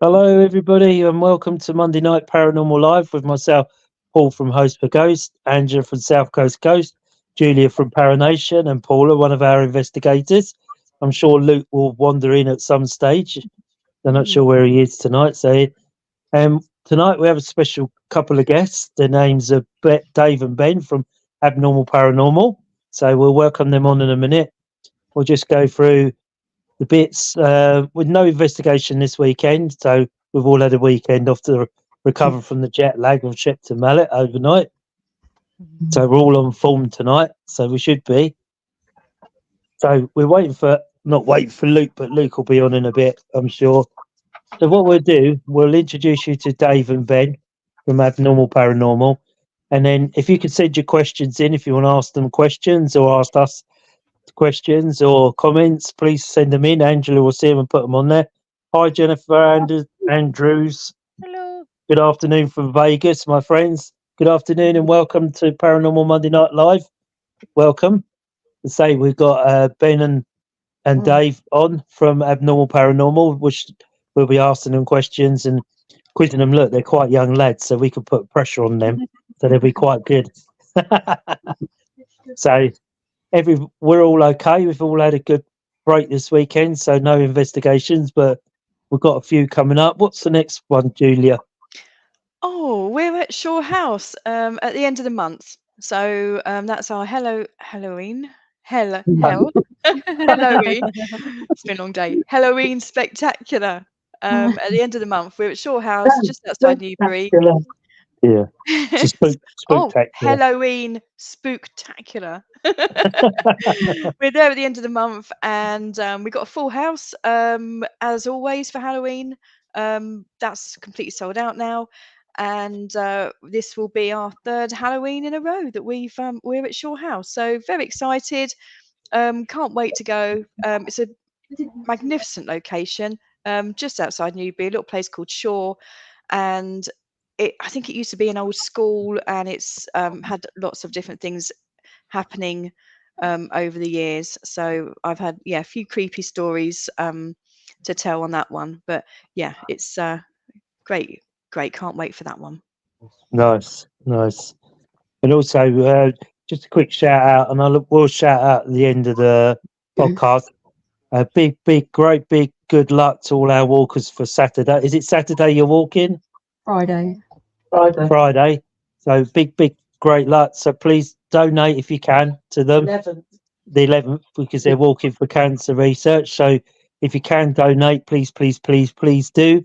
Hello, everybody, and welcome to Monday Night Paranormal Live with myself, Paul from Host for Ghost, Angela from South Coast Ghost, Julia from Paranation, and Paula, one of our investigators. I'm sure Luke will wander in at some stage. I'm not sure where he is tonight. Tonight we have a special couple of guests. Their names are Dave and Ben from Abnormal Paranormal. So we'll welcome them on in a minute. We'll just go through the bits with no investigation this weekend, so we've all had a weekend off to recover from the jet lag of Shepton Mallet overnight. So we're all on form tonight, so we should be. So we're not waiting for Luke, but Luke will be on in a bit, I'm sure. So what we'll do, we'll introduce you to Dave and Ben from Abnormal Paranormal, and then if you could send your questions in, if you want to ask them questions or ask us questions or comments, please send them in. Angela will see them and put them on there. Hi, Jennifer Andrews. Hello. Good afternoon from Vegas, my friends. Good afternoon and welcome to Paranormal Monday Night Live. Welcome. Say we've got Ben and Dave on from Abnormal Paranormal, which we'll be asking them questions and quizzing them. Look, they're quite young lads, so we can put pressure on them, so they'll be quite good. So we're all okay. We've all had a good break this weekend, so no investigations, but we've got a few coming up. What's the next one, Julia? Oh, we're at Shaw House at the end of the month. So that's our Halloween. Halloween. It's been a long day. Halloween spectacular. At the end of the month, we're at Shaw House, just outside Newbury. Yeah. It's Oh, spooktacular. Halloween spooktacular. We're there at the end of the month, and we got a full house as always for Halloween. That's completely sold out now, and this will be our third Halloween in a row that we're at Shaw House. So very excited. Can't wait to go. It's a magnificent location, just outside Newbury, a little place called Shaw, and I think it used to be an old school, and it's had lots of different things happening over the years. So I've had a few creepy stories to tell on that one. But yeah, it's great. Can't wait for that one. Nice. And also, just a quick shout out, and we'll shout out at the end of the podcast. Great big good luck to all our walkers for Saturday. Is it Saturday you're walking? Friday. So big great luck. So please donate if you can to them. The 11th, because they're walking for cancer research. So if you can donate, please do.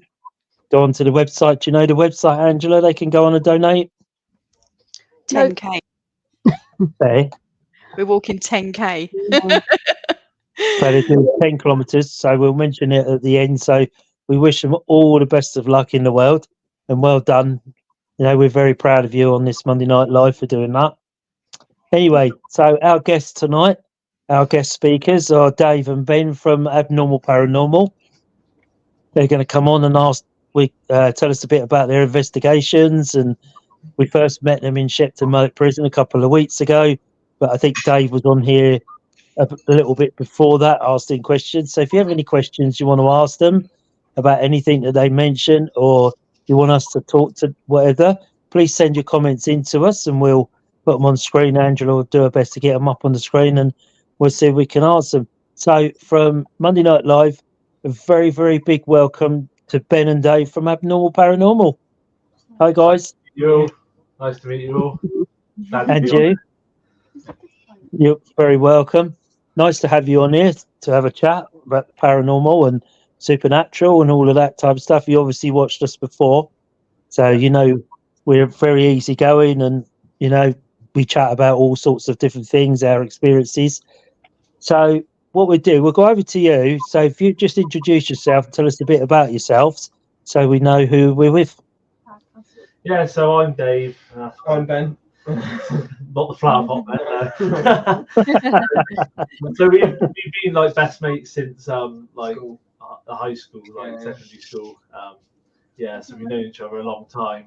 Go onto the website. Do you know the website, Angela? They can go on and donate. 10K. There. We're walking 10K. So they do 10 kilometres. So we'll mention it at the end. So we wish them all the best of luck in the world, and well done. You know, we're very proud of you on this Monday Night Live for doing that. Anyway, so our guests tonight, our guest speakers are Dave and Ben from Abnormal Paranormal. They're going to come on and tell us a bit about their investigations. And we first met them in Shepton Mallet Prison a couple of weeks ago, but I think Dave was on here a little bit before that, asking questions. So if you have any questions you want to ask them about anything that they mention, or you want us to talk to whatever, please send your comments in to us and we'll put them on screen. Angela will do her best to get them up on the screen and we'll see if we can answer them. So from Monday Night Live, a very, very big welcome to Ben and Dave from Abnormal Paranormal. Hi, guys. Yo, nice to meet you all. And you? You're very welcome. Nice to have you on here to have a chat about paranormal and supernatural and all of that type of stuff. You obviously watched us before, so you know we're very easygoing, and you know we chat about all sorts of different things, our experiences. So what we'll do, we'll go over to you. So if you just introduce yourself and tell us a bit about yourselves, so we know who we're with. Yeah, so I'm Dave. I'm Ben. Not the flower pot Ben. So we've been like best mates since like the high school, like secondary school. So we've known each other a long time,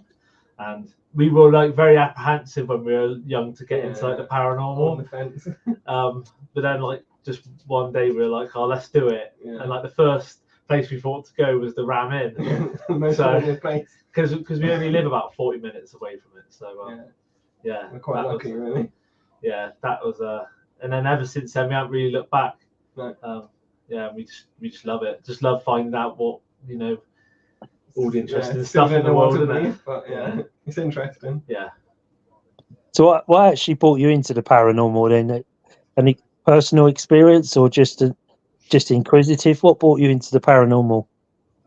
and we were like very apprehensive when we were young to get into like the paranormal. On the fence. But then like just one day we were like, oh, let's do it. Yeah. And like the first place we thought to go was the Ram Inn. Most So- haunted place. Because we only live about 40 minutes away from it. So yeah, We're quite that lucky, was, really. yeah, that was and then ever since then we haven't really looked back. No. Yeah, we just love it. Just love finding out what all the interesting Still stuff in don't the know what world, to isn't it? believe, but yeah, it's interesting. Yeah. So what actually brought you into the paranormal then? Any personal experience or just inquisitive? What brought you into the paranormal?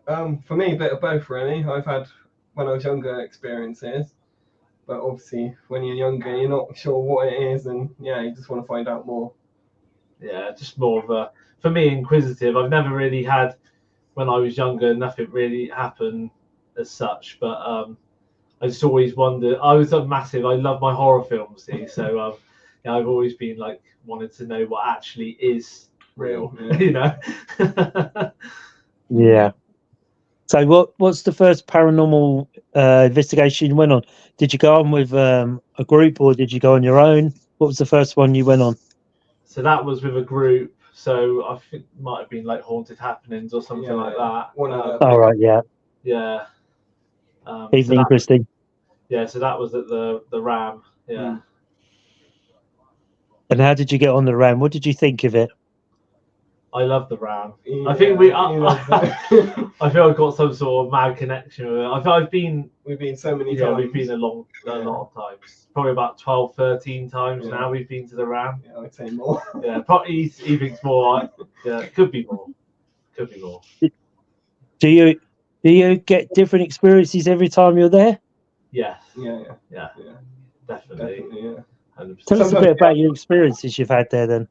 For me, a bit of both, really. I've had, when I was younger, experiences, but obviously when you're younger, you're not sure what it is, and yeah, you just want to find out more. Yeah, just more of a, for me, inquisitive. I've never really had, when I was younger, nothing really happened as such, but I just always wondered. I was a massive, I love my horror films, see, so yeah, I've always been like, wanted to know what actually is real, Yeah. Yeah. So what's the first paranormal investigation you went on? Did you go on with a group or did you go on your own? What was the first one you went on? So that was with a group. So I think it might have been like Haunted Happenings or something like that. One of Oh, right, yeah. Yeah. Evening, Christine. Yeah, so that was at the Ram. Yeah. Mm. And how did you get on the Ram? What did you think of it? I love the Ram. Yeah, I think I feel I've got some sort of mad connection with it. We've been so many Yeah, times. we've been a lot of times. Probably about 12, 13 times now we've been to the Ram. Yeah, I'd say more. Yeah, probably he thinks more. Yeah, it could be more. Could be more. Do you get different experiences every time you're there? Yes. Yeah. Definitely. Yeah. 100%. Tell us a bit about your experiences you've had there then.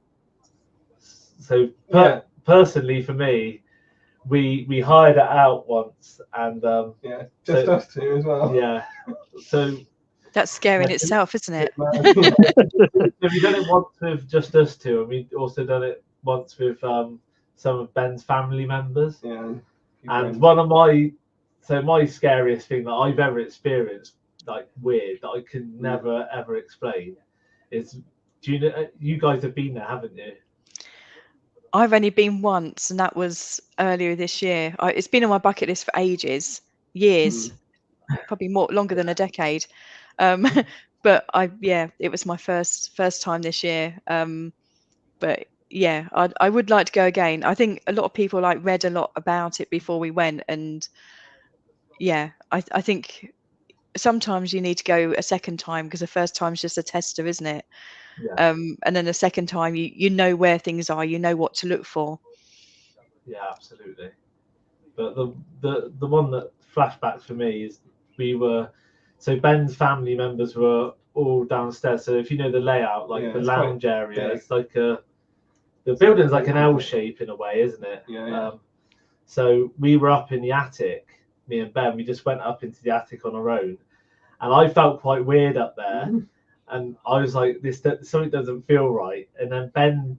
So personally, for me, we hired it out once, and just us two as well. yeah. So That's scary in itself, isn't it? we've done it once with just us two, and we've also done it once with some of Ben's family members. Yeah. And one of my scariest thing that I've ever experienced, like weird, that I can never ever explain, is, do you know, you guys have been there, haven't you? I've only been once, and that was earlier this year. It's been on my bucket list for ages, years, probably longer than a decade. But it was my first time this year. But yeah, I would like to go again. I think a lot of people read a lot about it before we went, and yeah, I think sometimes you need to go a second time because the first time's just a tester, isn't it? Yeah. And then the second time you know where things are, you know what to look for. Yeah, absolutely. But the one that flashbacks for me is so Ben's family members were all downstairs. So if you know the layout, the lounge area, it's like the building's like an L shape in a way, isn't it? Yeah. So we were up in the attic, me and Ben. We just went up into the attic on our own, and I felt quite weird up there. And I was like, something doesn't feel right. And then Ben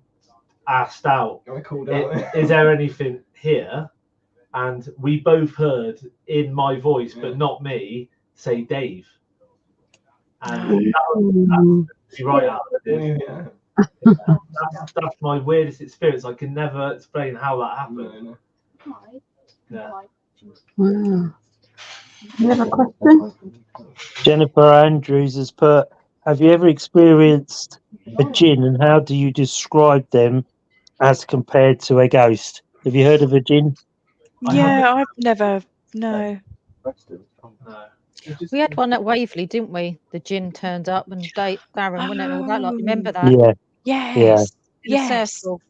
asked out, I called out, is there anything here? And we both heard in my voice, but not me, say Dave. And that was right out. That's my weirdest experience. I can never explain how that happened. Yeah. Wow. You have a question? Jennifer Andrews has put, have you ever experienced a jinn and how do you describe them as compared to a ghost? Have you heard of a jinn? Yeah, I've never, no. No. We had one at Waverly, didn't we? The gin turned up and Darren, wasn't it? All that, remember that? Yeah. Yes. In a Yes. circle.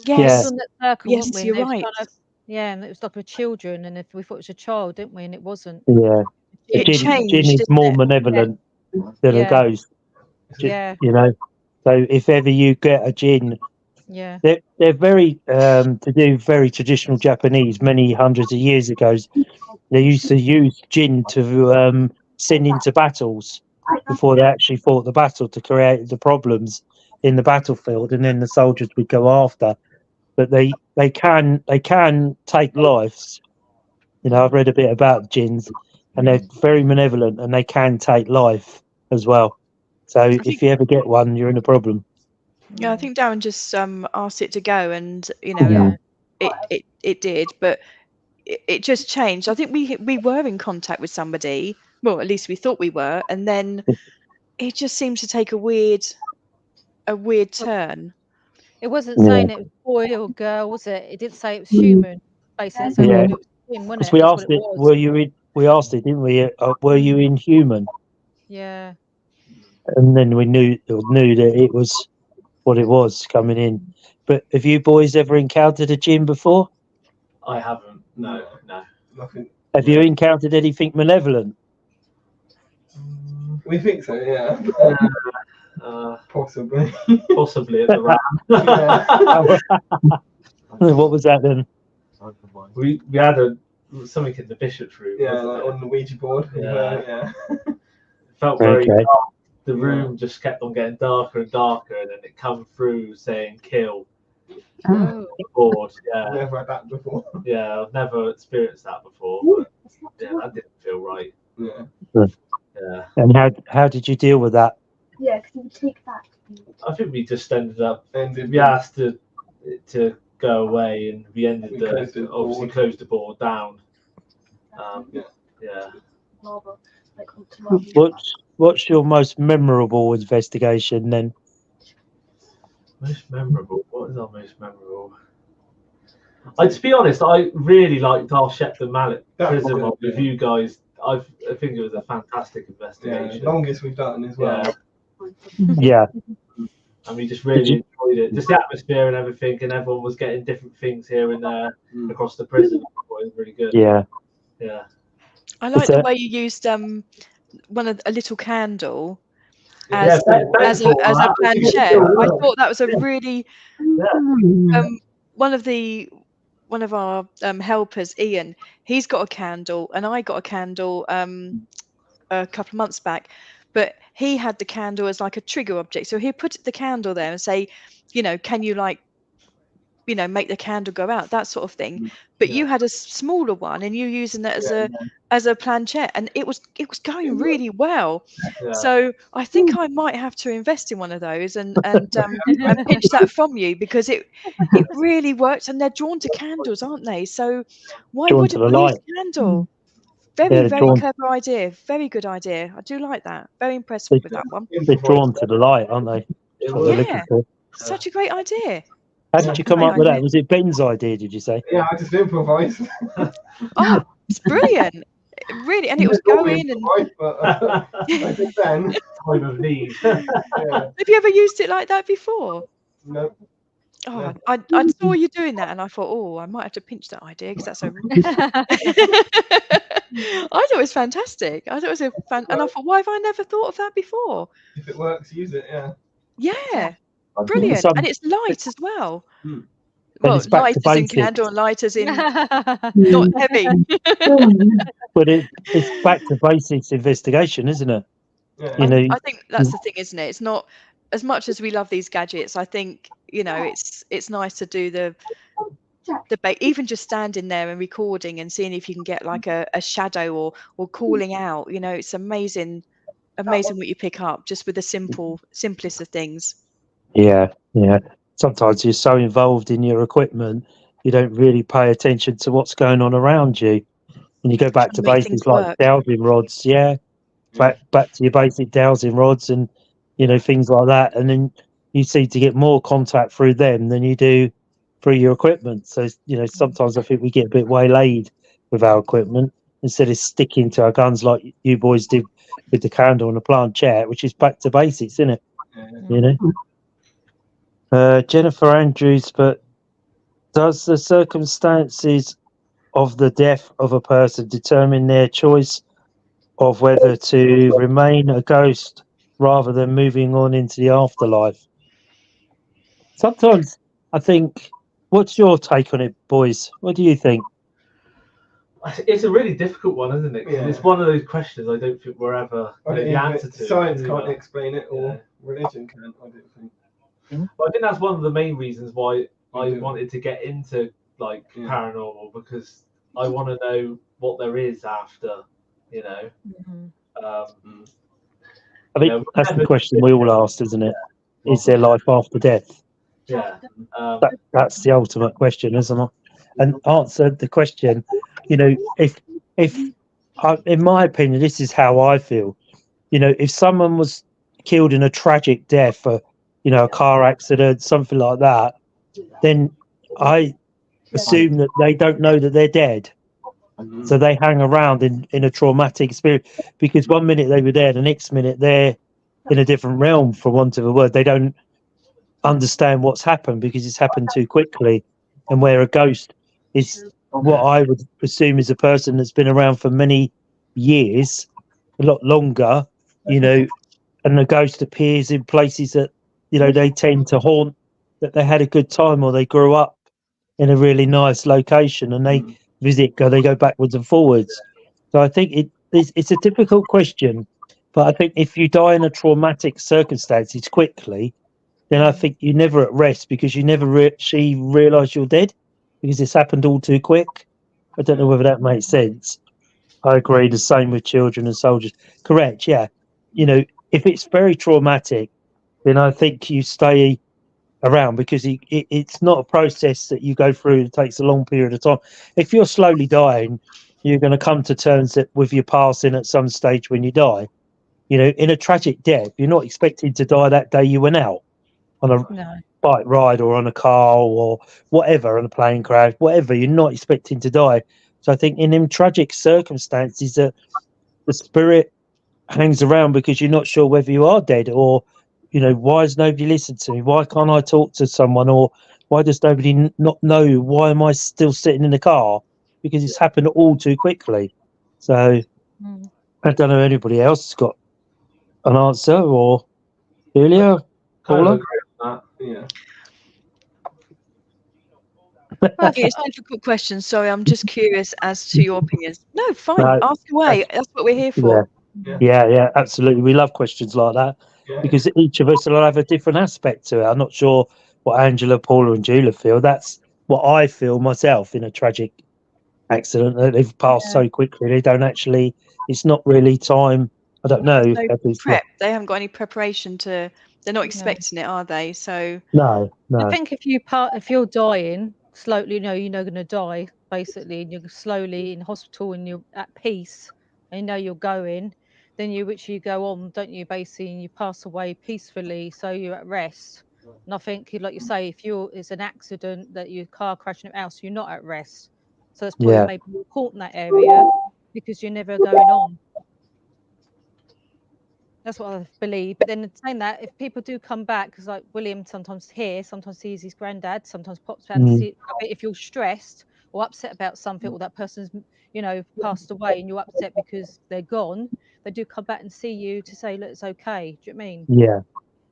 Yes. In that circle, Yes, weren't we? you're And it was right. kind of, and it was like with children, and if we thought it was a child, didn't we? And it wasn't. Yeah. It changed, Jinn is didn't more it? malevolent than a ghost. Yeah. You know. So if ever you get a jinn, they're very to do very traditional Japanese. Many hundreds of years ago, they used to use jinn to send into battles before they actually fought the battle to create the problems in the battlefield, and then the soldiers would go after. But they can take lives. You know, I've read a bit about jinns, and they're very malevolent, and they can take life as well. So if you ever get one, you're in a problem. Yeah, I think Darren just asked it to go, and it did, but it just changed. I think we were in contact with somebody. Well, at least we thought we were, and then it just seemed to take a weird turn. It wasn't saying it was boy or girl, was it? It did say it was human. Basically, so Yeah. it was him, wasn't Because it? we That's asked what it, was. were you in? We asked it, didn't we? Were you inhuman? Yeah. And then we knew that it was what it was coming in. But have you boys ever encountered a djinn before? I haven't. No. Nothing. Have you encountered anything malevolent? We think so, yeah. Possibly. Possibly at the Ram. What was that then? We had something in the bishop's room. Yeah, wasn't like it? on the Ouija board. Yeah. It felt very Okay. dark. The room just kept on getting darker and darker, and then it come through saying "kill." Oh. Board. Yeah. Never had that before. Yeah, I've never experienced that before. But yeah, that didn't feel right. Yeah. Yeah. And how did you deal with that? Yeah, because you would take that. I think we just ended up. Ended. We asked it to go away, and we ended We closed the board down. Yeah. Yeah. Marble, like onto marble. What's your most memorable investigation then? Most memorable. What is our most memorable? To be honest, I really liked our Shepton Mallet Prison one with you guys. I think it was a fantastic investigation. Longest we've done as well. Yeah. And we just really enjoyed it. Just the atmosphere and everything, and everyone was getting different things here and there across the prison. It was really good. Yeah. Yeah. I like the way you used a little candle as a planchette. I thought that was a really one of our helpers, Ian. He's got a candle, and I got a candle a couple of months back, but he had the candle as like a trigger object. So he'd put the candle there and say, can you make the candle go out, that sort of thing. But you had a smaller one, and you using it as a planchette, and it was going really well. Yeah. So I think I might have to invest in one of those and pinch that from you, because it really works, and they're drawn to candles, aren't they? So why Drawn wouldn't to the we use light. a candle? Yeah, Very drawn. clever idea. Very good idea. I do like that. Very impressed with that one. They're drawn to the light, aren't they? That's what they're looking for. Such a great idea. How did you come up with that? Was it Ben's idea, did you say? Yeah, I just improvised. Oh, it's brilliant. Really, and it was going and I did then. Time of need. Yeah. have you ever used it like that before? No. Oh, I saw you doing that, and I thought, oh, I might have to pinch that idea, because that's so. I thought it was fantastic. I thought it was and I thought, why have I never thought of that before? If it works, use it. Yeah. Yeah, brilliant, and it's light as well. Well, it's back to light as in basics. candle, and light as in not heavy. But it's back to basics investigation, isn't it? Yeah. I think that's the thing, isn't it? It's not, as much as we love these gadgets, I think it's nice to do the even just standing there and recording and seeing if you can get like a shadow or calling out. It's amazing what you pick up just with the simplest of things. Yeah. Sometimes you're so involved in your equipment, you don't really pay attention to what's going on around you, and you go back to basics like dowsing rods. Yeah, back to your basic dowsing rods and things like that, and then you seem to get more contact through them than you do through your equipment. So sometimes I think we get a bit waylaid with our equipment instead of sticking to our guns like you boys did with the candle and the planchette, which is back to basics, isn't it? Jennifer Andrews, but does the circumstances of the death of a person determine their choice of whether to remain a ghost rather than moving on into the afterlife? Sometimes I think, what's your take on it, boys? What do you think? It's a really difficult one, isn't it? 'Cause it's one of those questions I don't think we're ever the answer to. Science can't explain it, or religion can. I don't think. But I think that's one of the main reasons why I wanted to get into paranormal, because I want to know what there is after, I think that's the question we all asked, isn't it? Is there life after death? Yeah. That's the ultimate question, isn't it? and answer the question. You know, if in my opinion, this is how I feel. You know, if someone was killed in a tragic death, or a car accident, something like that, then I assume that they don't know that they're dead. So they hang around in a traumatic experience, because one minute they were there, the next minute they're in a different realm, for want of a word. They don't understand what's happened because it's happened too quickly. And where a ghost is, what I would assume is a person that's been around for many years, a lot longer, and the ghost appears in places that, they tend to haunt, that they had a good time or they grew up in a really nice location and they they go backwards and forwards. So I think it's a difficult question, but I think if you die in a traumatic circumstances quickly, then I think you're never at rest, because you never actually realise you're dead, because it's happened all too quick. I don't know whether that makes sense. I agree. The same with children and soldiers. Correct. Yeah. If it's very traumatic, then I think you stay around, because it's not a process that you go through. It takes a long period of time. If you're slowly dying, you're going to come to terms with your passing at some stage when you die. In a tragic death, you're not expecting to die that day you went out on a bike ride or on a car or whatever, on a plane crash, whatever. You're not expecting to die. So I think in them tragic circumstances, that the spirit hangs around, because you're not sure whether you are dead, or why has nobody listened to me, why can't I talk to someone, or why does nobody not know, why am I still sitting in the car, because it's happened all too quickly. So I don't know, anybody else has got an answer, or Julia, Paula? Yeah. It's a difficult question. Sorry, I'm just curious as to your opinions. No, fine. No, Ask away. That's what we're here for. Yeah, absolutely. We love questions like that, because each of us will have a different aspect to it. I'm not sure what Angela, Paula, and Julia feel. That's what I feel myself in a tragic accident, that they've passed so quickly. They don't actually. It's not really time. I don't know. No prep. They haven't got any preparation to. They're not expecting it, are they? So no. I think if you're dying slowly, you're going to die basically, and you're slowly in hospital and you're at peace, and you're going, then you go on, don't you? Basically, and you pass away peacefully, so you're at rest. And I think, like you say, if it's an accident, that your car crashing else, you're not at rest. So it's probably maybe more important that area, because you're never going on. That's what I believe. But then saying that, if people do come back, because like William sometimes sees his granddad, sometimes pops out and see it. If you're stressed or upset about something, or that person's, passed away, and you're upset because they're gone, they do come back and see you to say, look, it's okay. Do you know what I mean?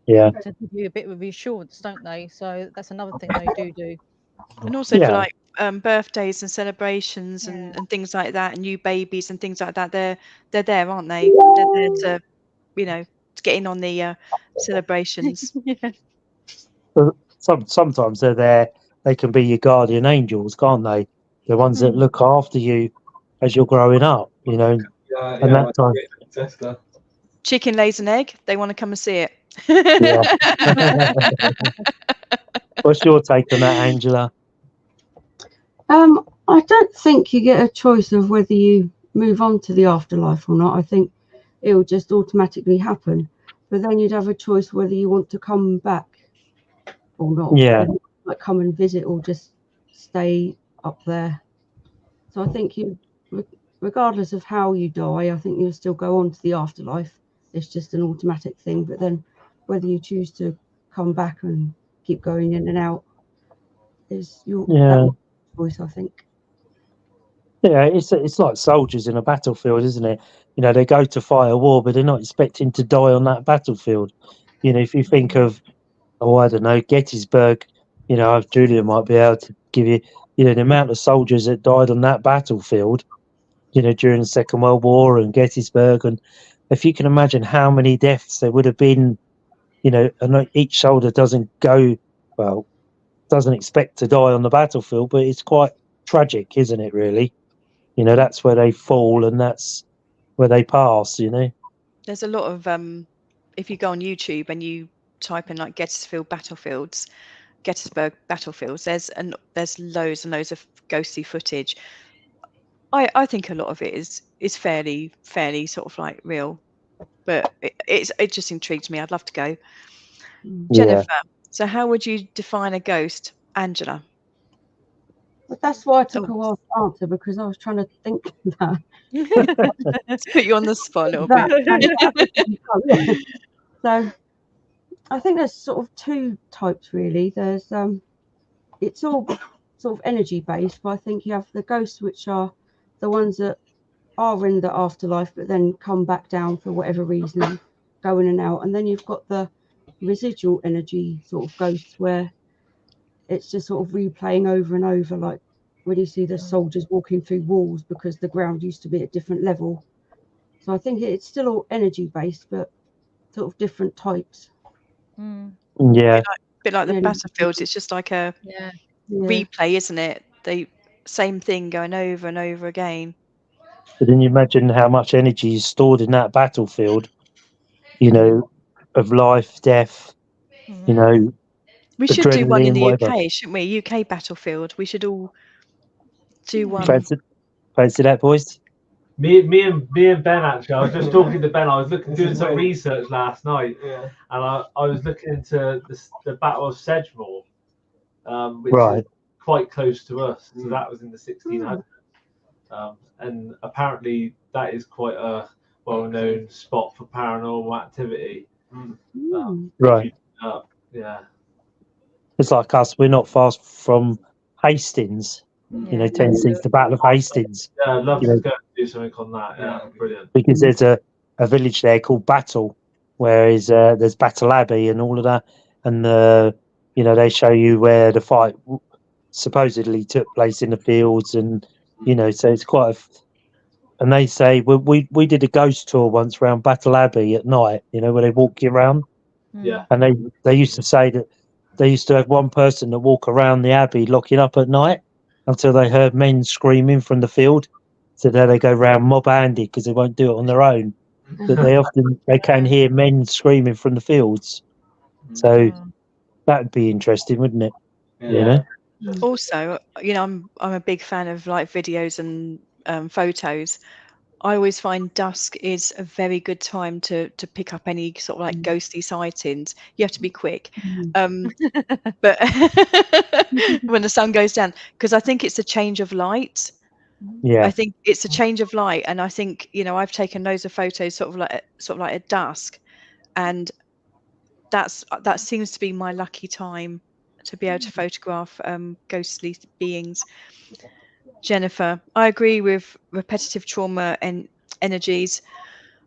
Yeah. To give you a bit of reassurance, don't they? So that's another thing they do. And also for like birthdays and celebrations and things like that, and new babies and things like that, they're there, aren't they? They're there to to get in on the celebrations. Sometimes they're there. They can be your guardian angels, can't they? The ones that look after you as you're growing up, and that time. Chicken lays an egg. They want to come and see it. What's your take on that, Angela? I don't think you get a choice of whether you move on to the afterlife or not. I think it will just automatically happen. But then you'd have a choice whether you want to come back or not. Yeah. Like come and visit or just stay up there. So I think regardless of how you die, I think you'll still go on to the afterlife. It's just an automatic thing. But then whether you choose to come back and keep going in and out is your choice, I think. Yeah, it's like soldiers in a battlefield, isn't it? They go to fight a war, but they're not expecting to die on that battlefield. If you think of, I don't know, Gettysburg, Julia might be able to give you, the amount of soldiers that died on that battlefield, during the Second World War and Gettysburg. And if you can imagine how many deaths there would have been, and each soldier doesn't expect to die on the battlefield, but it's quite tragic, isn't it, really? That's where they fall and that's where they pass, There's a lot of if you go on YouTube and you type in like Gettysburg battlefields, there's loads and loads of ghostly footage. I think a lot of it is fairly sort of like real, but it just intrigued me. I'd love to go. Jennifer, so how would you define a ghost, Angela? But that's why I took a while to answer, because I was trying to think of that. Let's put you on the spot a little bit. So I think there's sort of two types really. There's it's all sort of energy based, but I think you have the ghosts, which are the ones that are in the afterlife but then come back down for whatever reason and go in and out. And then you've got the residual energy sort of ghosts, where it's just sort of replaying over and over, like when you see the soldiers walking through walls because the ground used to be at a different level. So I think it's still all energy based, but sort of different types. Yeah. A bit like the battlefields. It's just like a replay, isn't it? The same thing going over and over again. But then you imagine how much energy is stored in that battlefield, you know, of life, death, you know. We should do one in the whatever. UK, shouldn't we? UK battlefield. We should all do one. Fancy that, boys? Me and Ben, actually, I was just talking to Ben. I was doing some research last night, and I was looking into the Battle of Sedore, which is quite close to us. So that was in the 1600s, and apparently that is quite a well-known spot for paranormal activity. Right. Yeah. It's like us. We're not far from Hastings. You know, Tennessee's the Battle of Hastings. Yeah, I'd love to go and do something on that. Yeah, brilliant. Because there's a village there called Battle, where there's Battle Abbey and all of that, and you know, they show you where the fight supposedly took place in the fields, and you know, so it's quite and they say we did a ghost tour once around Battle Abbey at night, you know, where they walk you around. Yeah. And they used to say that they used to have one person that walk around the abbey locking up at night until they heard men screaming from the field. So there they go round mob-handed because they won't do it on their own. But they can hear men screaming from the fields. So that'd be interesting, wouldn't it? Yeah. You know? Also, you know, I'm a big fan of like videos and photos. I always find dusk is a very good time to pick up any sort of like ghostly sightings. You have to be quick, but when the sun goes down, because I think it's a change of light. Yeah, I think it's a change of light, and I think, you know, I've taken loads of photos sort of like at dusk, and that seems to be my lucky time to be able to photograph ghostly beings. Jennifer, I agree with repetitive trauma and energies.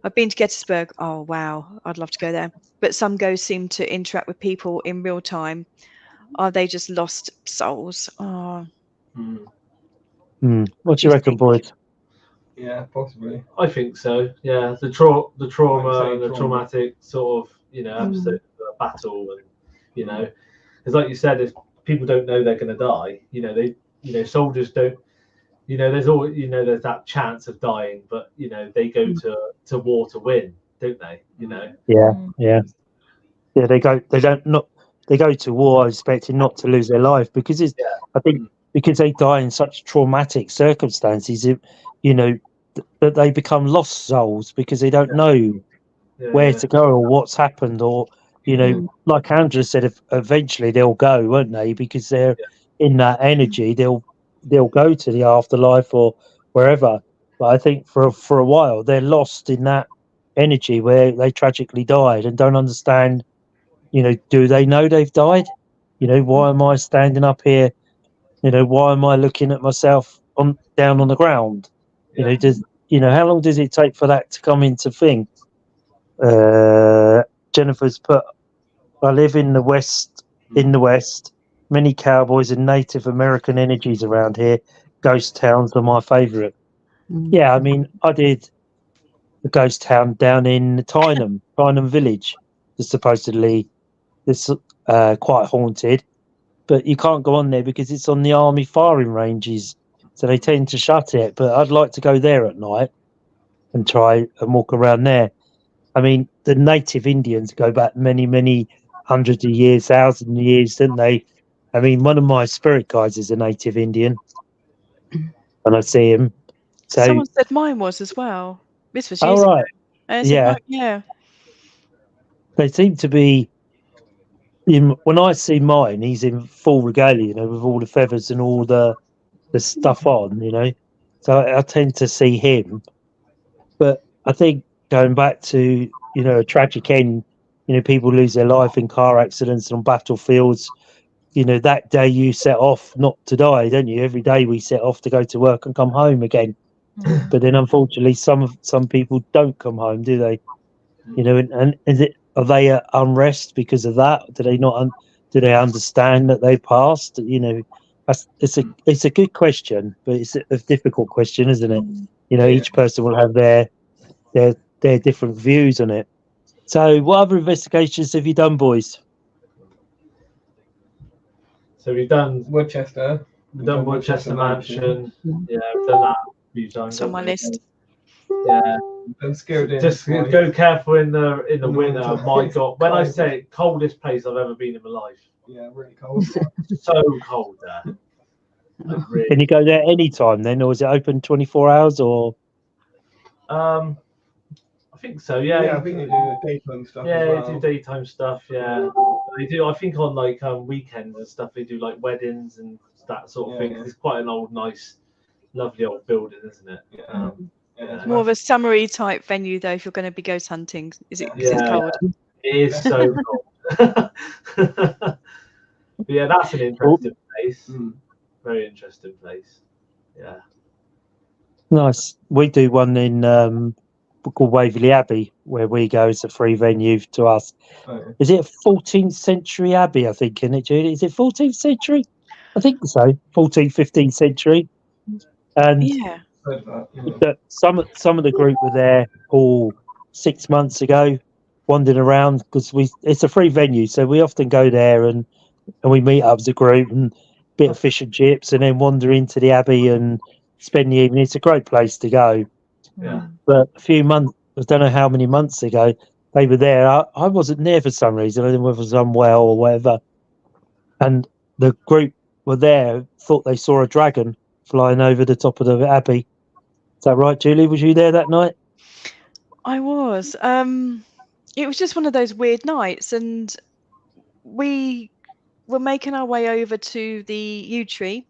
I've been to Gettysburg. Oh, wow. I'd love to go there. But some ghosts seem to interact with people in real time. Are they just lost souls? Oh. What do you reckon, boys? Yeah, possibly. I think so. Yeah, the trauma, the traumatic sort of, you know, episode of a battle, and you know, because like you said, if people don't know they're going to die, you know, soldiers don't. You know, there's always, you know, there's that chance of dying, but you know, they go to war to win, don't they? You know. Yeah. They go to war expecting not to lose their life, because I think because they die in such traumatic circumstances, you know, that they become lost souls because they don't know where to go or what's happened, or you know, like Angela said, eventually they'll go, won't they? Because they're in that energy, they'll go to the afterlife or wherever. But I think for a while they're lost in that energy where they tragically died and don't understand. You know, do they know they've died? You know, why am I standing up here? You know, why am I looking at myself down on the ground? You know, how long does it take for that to come into thing? Jennifer's put, I live in the West. Many cowboys and Native American energies around here. Ghost towns are my favourite. Yeah, I mean, I did the ghost town down in Tyneham Village. It's supposedly quite haunted, but you can't go on there because it's on the army firing ranges, so they tend to shut it. But I'd like to go there at night and try and walk around there. I mean, the native Indians go back many hundreds of years, thousands of years, didn't they? I mean, one of my spirit guides is a native Indian, and I see him. So, Someone said mine was as well. This was all years ago. right, And I said, yeah, "Right, yeah. they seem to be. When I see mine, he's in full regalia, with all the feathers and all the stuff on, So I tend to see him, but I think going back to a tragic end, people lose their life in car accidents and on battlefields. That day you set off not to die, don't you? Every day we set off to go to work and come home again. But then unfortunately, some people don't come home, do they? And are they at unrest because of that? Do they not? Do they understand that they passed? It's a good question, but it's a difficult question, isn't it? Each person will have their different views on it. So, what other investigations have you done, boys? So we've done Woodchester. Woodchester Mansion. Yeah, we've done that a few times. It's on my list. Yeah. And scared in. Just go careful in the the winter. winter. My God, when I Cold. say coldest place I've ever been in my life. Yeah, really cold. So cold there. Like, really. Can you go there any time then, or is it open 24 hours? Or I think so. Yeah, I think they do daytime stuff. Yeah, as well. they do daytime stuff. Yeah, they do. I think on like weekends and stuff, they do like weddings and that sort of thing. Yeah. It's quite an old, nice, lovely old building, isn't it? Yeah. It's more of a summery type venue, though, if you're going to be ghost hunting. Is it? 'Cause it's cold. It is so cold. Yeah, that's an interesting place. Very interesting place. Yeah. nice. We do one in called Waverly Abbey, where we go. It's a free venue to us. Is it a 14th century abbey? I think, isn't it, Judy? Is it 14th century? I think so. 14th, 15th century. And Yeah. some of the group were there all 6 months ago, wandering around because it's a free venue, so we often go there and we meet up as a group and bit of fish and chips, and then wander into the abbey and spend the evening. It's a great place to go. Yeah. But a few months, I don't know how many months ago, they were there. I wasn't there for some reason. I don't know if I was unwell or whatever. And the group were there, thought they saw a dragon flying over the top of the abbey. Is that right, Julie? Was you there that night? I was. It was just one of those weird nights, and we were making our way over to the yew tree.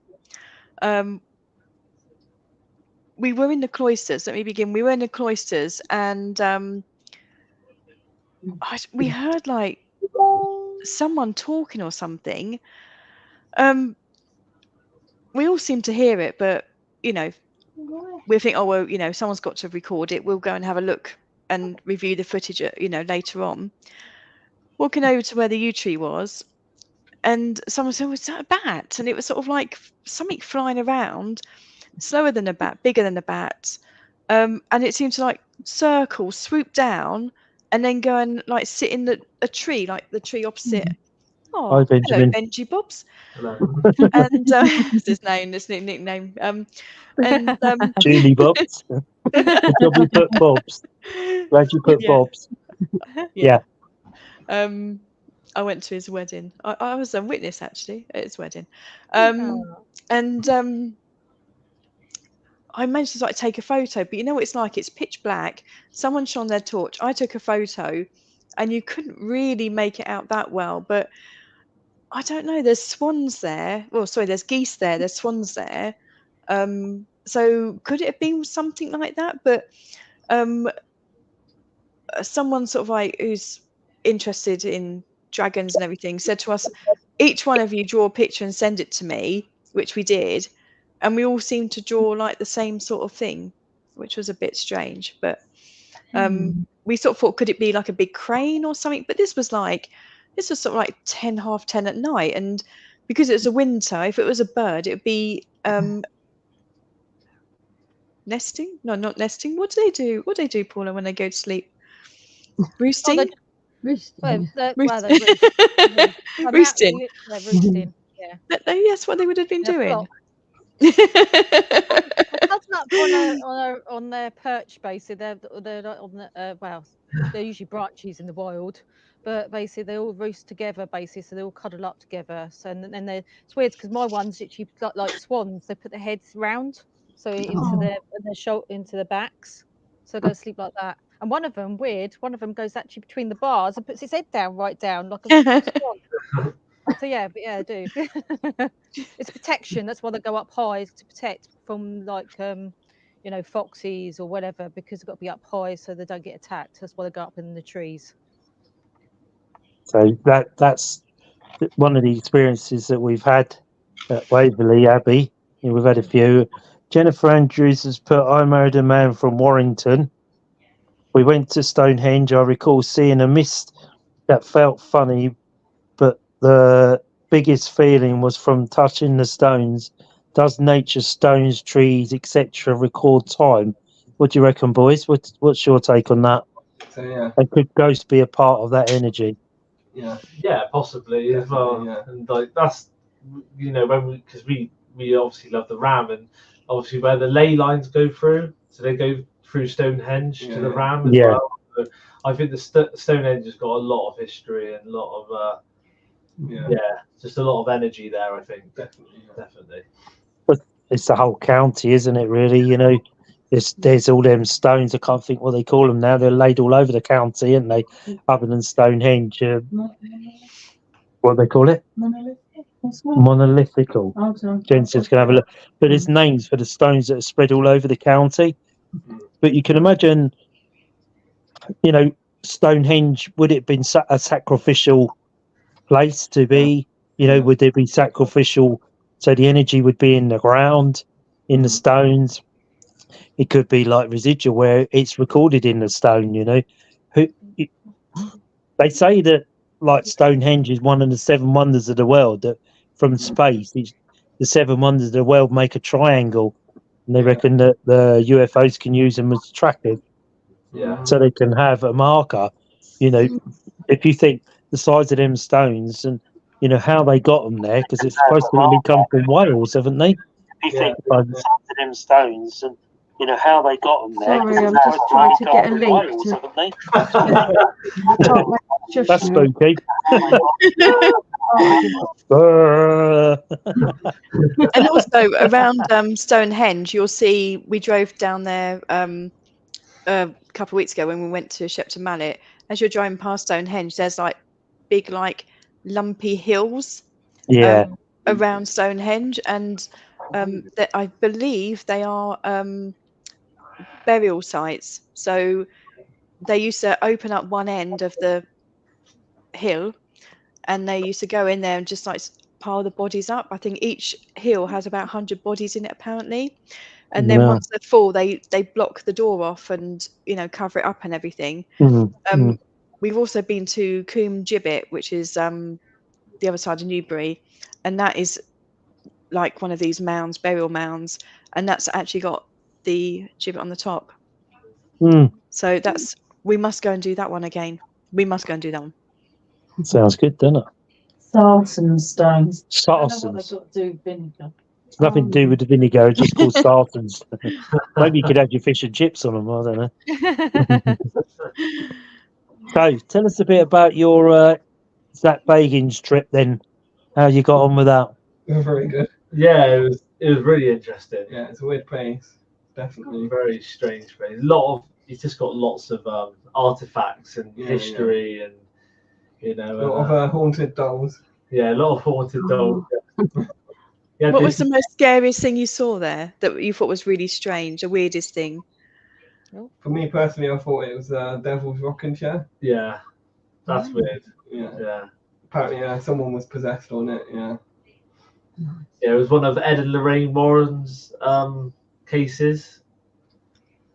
We were in the cloisters. Let me begin. We were in the cloisters, and we heard like someone talking or something. We all seemed to hear it, but we think, oh well, someone's got to record it. We'll go and have a look and review the footage, later on. Walking over to where the yew tree was, and someone said, "Was that a bat?" And it was sort of like something flying around, slower than a bat, bigger than a bat, and it seemed to like circle, swoop down, and then go and like sit in a tree, like the tree opposite. Oh, Hi, Benjamin. hello, Benji Bobs. Hello. And it's his name, this nickname. Julie Bobs. Good job you put Bobs. Glad you put Bobs. Yeah. I went to his wedding. I was a witness actually at his wedding. And I managed to like take a photo, but you know what it's like? It's pitch black. Someone shone their torch. I took a photo, and you couldn't really make it out that well. But I don't know. There's swans there. Well, sorry, there's geese there. There's swans there. So could it have been something like that? But someone sort of like who's interested in dragons and everything said to us, each one of you draw a picture and send it to me, which we did, and we all seemed to draw like the same sort of thing, which was a bit strange. But we sort of thought, could it be like a big crane or something? But this was sort of like 10, half 10 at night, and because it was a winter, if it was a bird, it would be nesting. No, not nesting. What do they do? What do they do, Paula, when they go to sleep? Roosting. Roosting. Roosting. They're roosting. Yeah. That's what they would have been doing. That's not on their perch base. They're on the they're usually branches in the wild, but basically they all roost together, basically, so they all cuddle up together. So and then it's weird because my ones literally like swans. They put their heads round, so into their shoulder, into their backs. So they go to sleep like that. And one of them, weird, one of them goes actually between the bars and puts his head down, right down, like a swan. So yeah, but yeah, I do. It's protection. That's why they go up high, is to protect from like you know, foxes or whatever, because they've got to be up high so they don't get attacked. That's why they go up in the trees. So that's one of the experiences that we've had at Waverly Abbey. You know, we've had a few. Jennifer Andrews has put, I married a man from Warrington. We went to Stonehenge. I recall seeing a mist that felt funny, but the biggest feeling was from touching the stones. Does nature, stones, trees, etc., record time? What do you reckon, boys? What's your take on that? So yeah, And could ghosts be a part of that energy? Yeah, possibly as well. Yeah. And like that's, you know, when because we obviously love the Ram, and obviously where the ley lines go through, so they go through Stonehenge to the Ram as well. So I think the Stonehenge has got a lot of history and a lot of just a lot of energy there. I think definitely. But it's the whole county, isn't it? Really, you know, there's all them stones. I can't think what they call them now. They're laid all over the county, aren't they? Other than Stonehenge, what do they call it? Monolithical. Jensen's gonna have a look. But there's names for the stones that are spread all over the county. But you can imagine, you know, Stonehenge, would it have been a sacrificial place to be? You know, would there be sacrificial? So the energy would be in the ground, in the stones. It could be like residual where it's recorded in the stone, you know. They say that like Stonehenge is one of the 7 wonders of the world, that from space, the 7 wonders of the world make a triangle. And they reckon that the UFOs can use them as trackers. Yeah. So they can have a marker, you know, if you think the size of them stones and, you know, how they got them there, because it's supposed to really come from Wales, haven't they? If you think by the size of them stones and, you know, how they got them there. Sorry, I'm just trying to get a link Wales, to. haven't they? I can't make it shush That's now. spooky. And also around Stonehenge, you'll see, we drove down there a couple of weeks ago when we went to Shepton Mallet. As you're driving past Stonehenge, there's like big, like lumpy hills around Stonehenge, and that I believe they are burial sites. So they used to open up one end of the hill, and they used to go in there and just like pile the bodies up. I think each hill has about 100 bodies in it apparently, and then once they're full, they block the door off and, you know, cover it up and everything. We've also been to Coombe Gibbet, which is the other side of Newbury, and that is like one of these mounds, burial mounds, and that's actually got the gibbet on the top. So that's, we must go and do that one again. We must go and do that one. Sounds good, doesn't it? Sarsen stones. Sartans. Got to do vinegar. It's nothing to do with the vinegar, it's just called sartans. Maybe you could have your fish and chips on them, I don't know. So, tell us a bit about your Zach Bagans trip then. How you got on with that? Very good. Yeah, it was really interesting. Yeah, it's a weird place. Definitely. Very strange place. It's just got lots of artifacts and history and, you know, A lot of haunted dolls. Yeah, a lot of haunted dolls. What was the most scariest thing you saw there that you thought was really strange, the weirdest thing? For me personally, I thought it was Devil's Rocking Chair. Yeah, that's weird. Yeah. Apparently, someone was possessed on it. Yeah. Yeah, it was one of Ed and Lorraine Warren's cases.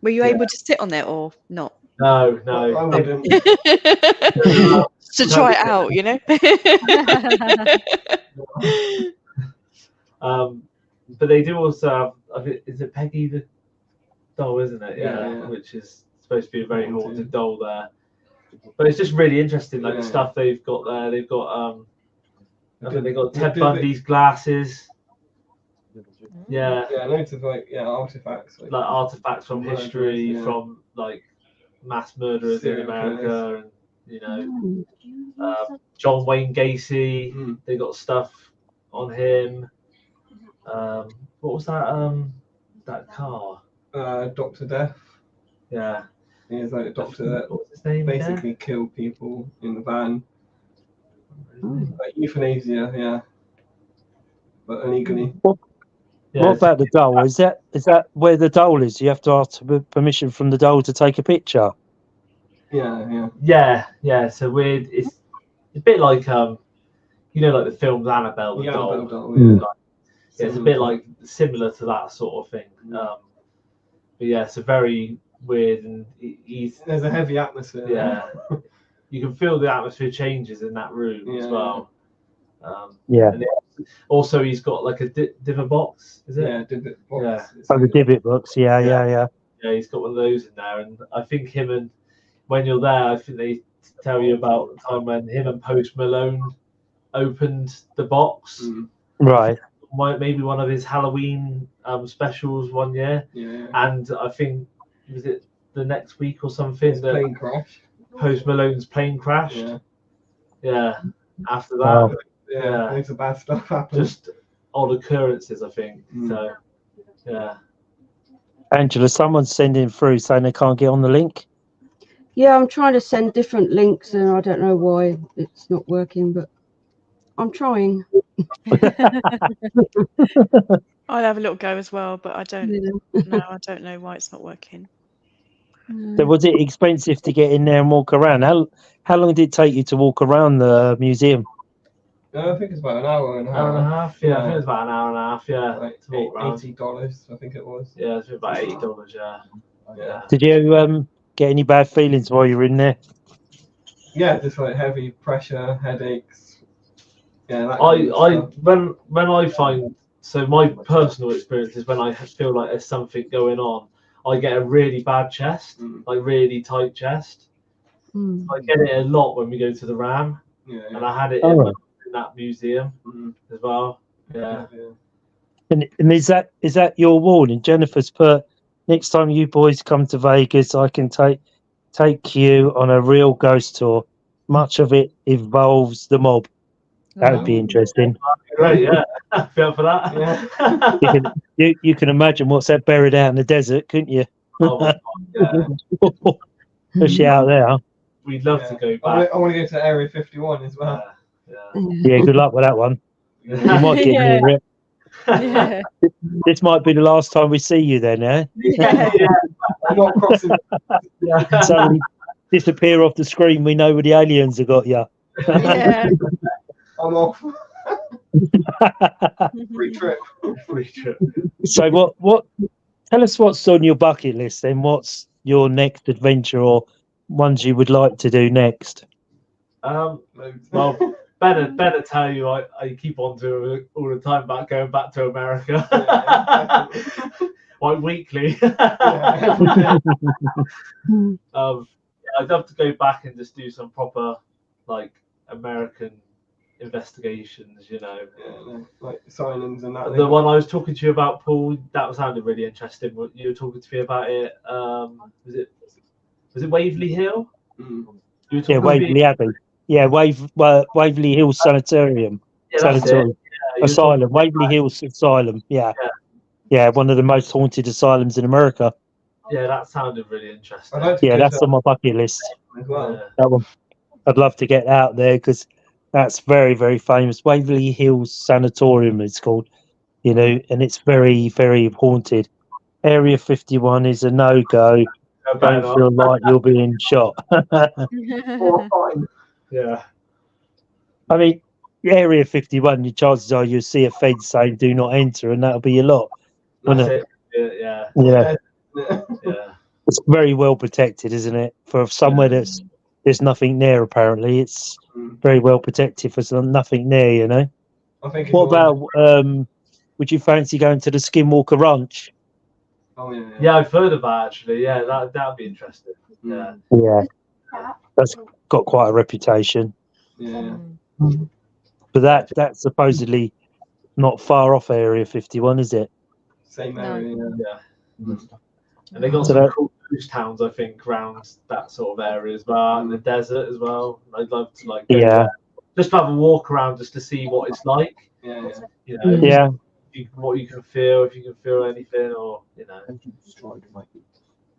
Were you able to sit on it or not? No. I wouldn't. To try it out, you know. But they do also have, is it Peggy the Doll, isn't it? Yeah. Which is supposed to be a very haunted doll there. But it's just really interesting, like the stuff they've got there. They've got I think they got Ted Bundy's glasses. Yeah, loads of artifacts. Like artifacts from history, from like mass murderers in America, and You know, John Wayne Gacy. They got stuff on him. What was that? That car. Dr. Death. Yeah. He's like a doctor that What's his name basically again? killed people in the van. Oh. Like euthanasia, yeah. But illegally. What about the doll? Is that where the doll is? You have to ask permission from the doll to take a picture. Yeah. So weird. It's a bit like you know, like the films Annabelle the doll. Annabelle doll, yeah. Yeah, it's a bit like similar to that sort of thing. But yeah, it's a very weird, and there's a heavy atmosphere. Yeah, you can feel the atmosphere changes in that room as well. And also, he's got like a divot box. Is it? Yeah, divot box. Yeah. Oh, the divot box. Yeah. Yeah, he's got one of those in there, and I think him and when you're there, I think they tell you about the time when him and Post Malone opened the box. Right. Maybe one of his Halloween specials one year, and I think was it the next week or something that plane crash. Post Malone's plane crashed. Yeah. After that, Wow. Loads of bad stuff happened. Just odd occurrences, I think. So, yeah. Angela, someone's sending through saying they can't get on the link. Yeah, I'm trying to send different links, and I don't know why it's not working, but I'm trying. I'll have a little go as well, but I don't. No, I don't know why it's not working. So was it expensive to get in there and walk around? How long did it take you to walk around the museum? I think it's about an hour and a half. Hour and a half, yeah. I think it's about an hour and a half, yeah. Like to walk around. $80, I think it was. Yeah, it's about $80, yeah. Did you get any bad feelings while you were in there? Yeah, just like heavy pressure, headaches. Yeah, that when I find, so my personal experience is when I feel like there's something going on, I get a really bad chest, like really tight chest. I get it a lot when we go to the Ram, and I had it in that museum as well. Yeah. And is that your warning? Jennifer's put, next time you boys come to Vegas, I can take you on a real ghost tour. Much of it involves the mob. That would be interesting. Great, yeah. Feel for that. Yeah. You can imagine what's that buried out in the desert, couldn't you? Oh, yeah. Especially out there. We'd love to go back. I want to go to Area 51 as well. Yeah, good luck with that one. You might get near it. Yeah. This might be the last time we see you then, eh? I'm not crossing. Suddenly disappear off the screen, we know where the aliens have got you. Yeah. I'm off. Free trip. So what tell us what's on your bucket list then. What's your next adventure or ones you would like to do next? Well, better tell you, I keep on to all the time about going back to America. Like weekly. I'd love to go back and just do some proper like American investigations, you know. Like asylums and that. The one I was talking to you about, Paul, that sounded really interesting. You were talking to me about it. Was it Waverly Hill? Yeah, Waverly Abbey. Yeah, Waverly Hills Sanitarium. Asylum. Waverly Hills Asylum. Yeah, one of the most haunted asylums in America. Yeah, that sounded really interesting. That's on my bucket list. As well. That one. I'd love to get out there because that's very, very famous. Waverly Hills Sanatorium it's called, you know, and it's very, very haunted. Area 51 is a no-go. Don't feel like you're being shot. Yeah. I mean, Area 51, your chances are you'll see a fence saying "Do not enter," and that'll be your lot. That's it. Yeah. It's very well protected, isn't it? For somewhere there's nothing there. Apparently, it's very well protected for nothing there. You know. I think. What about? Would you fancy going to the Skinwalker Ranch? Oh yeah. Yeah, I've heard of that actually. Yeah, that'd be interesting. Yeah. Yeah. That's got quite a reputation. Yeah. But that's supposedly not far off Area 51, is it? Same area. Yeah. And they got some cool ghost towns, I think, around that sort of area as well, and the desert as well. I'd love to like go there. Just have a walk around just to see what it's like. Yeah. You know, Yeah. what you can feel, if you can feel anything, or you know.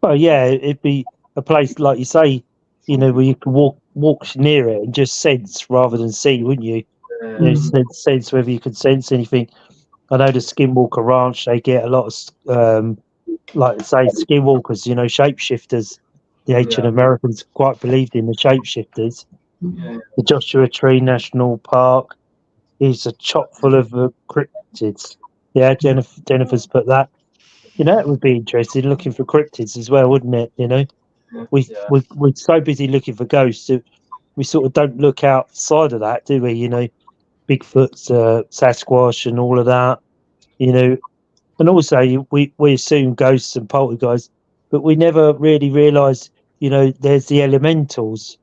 Well, yeah, it'd be a place like you say, you know, where you can walk near it and just sense rather than see, wouldn't you? You know, sense whether you can sense anything. I know the Skinwalker Ranch, they get a lot of like say skinwalkers, you know, shapeshifters. The ancient Americans quite believed in the shapeshifters. Yeah. The Joshua Tree National Park is a chock full of cryptids. Yeah, Jennifer's put that. You know, it would be interesting looking for cryptids as well, wouldn't it? You know, we're so busy looking for ghosts that we sort of don't look outside of that, do we? You know, Bigfoot's, Sasquatch, and all of that. You know, and also we assume ghosts and poltergeists, but we never really realise, you know, there's the elementals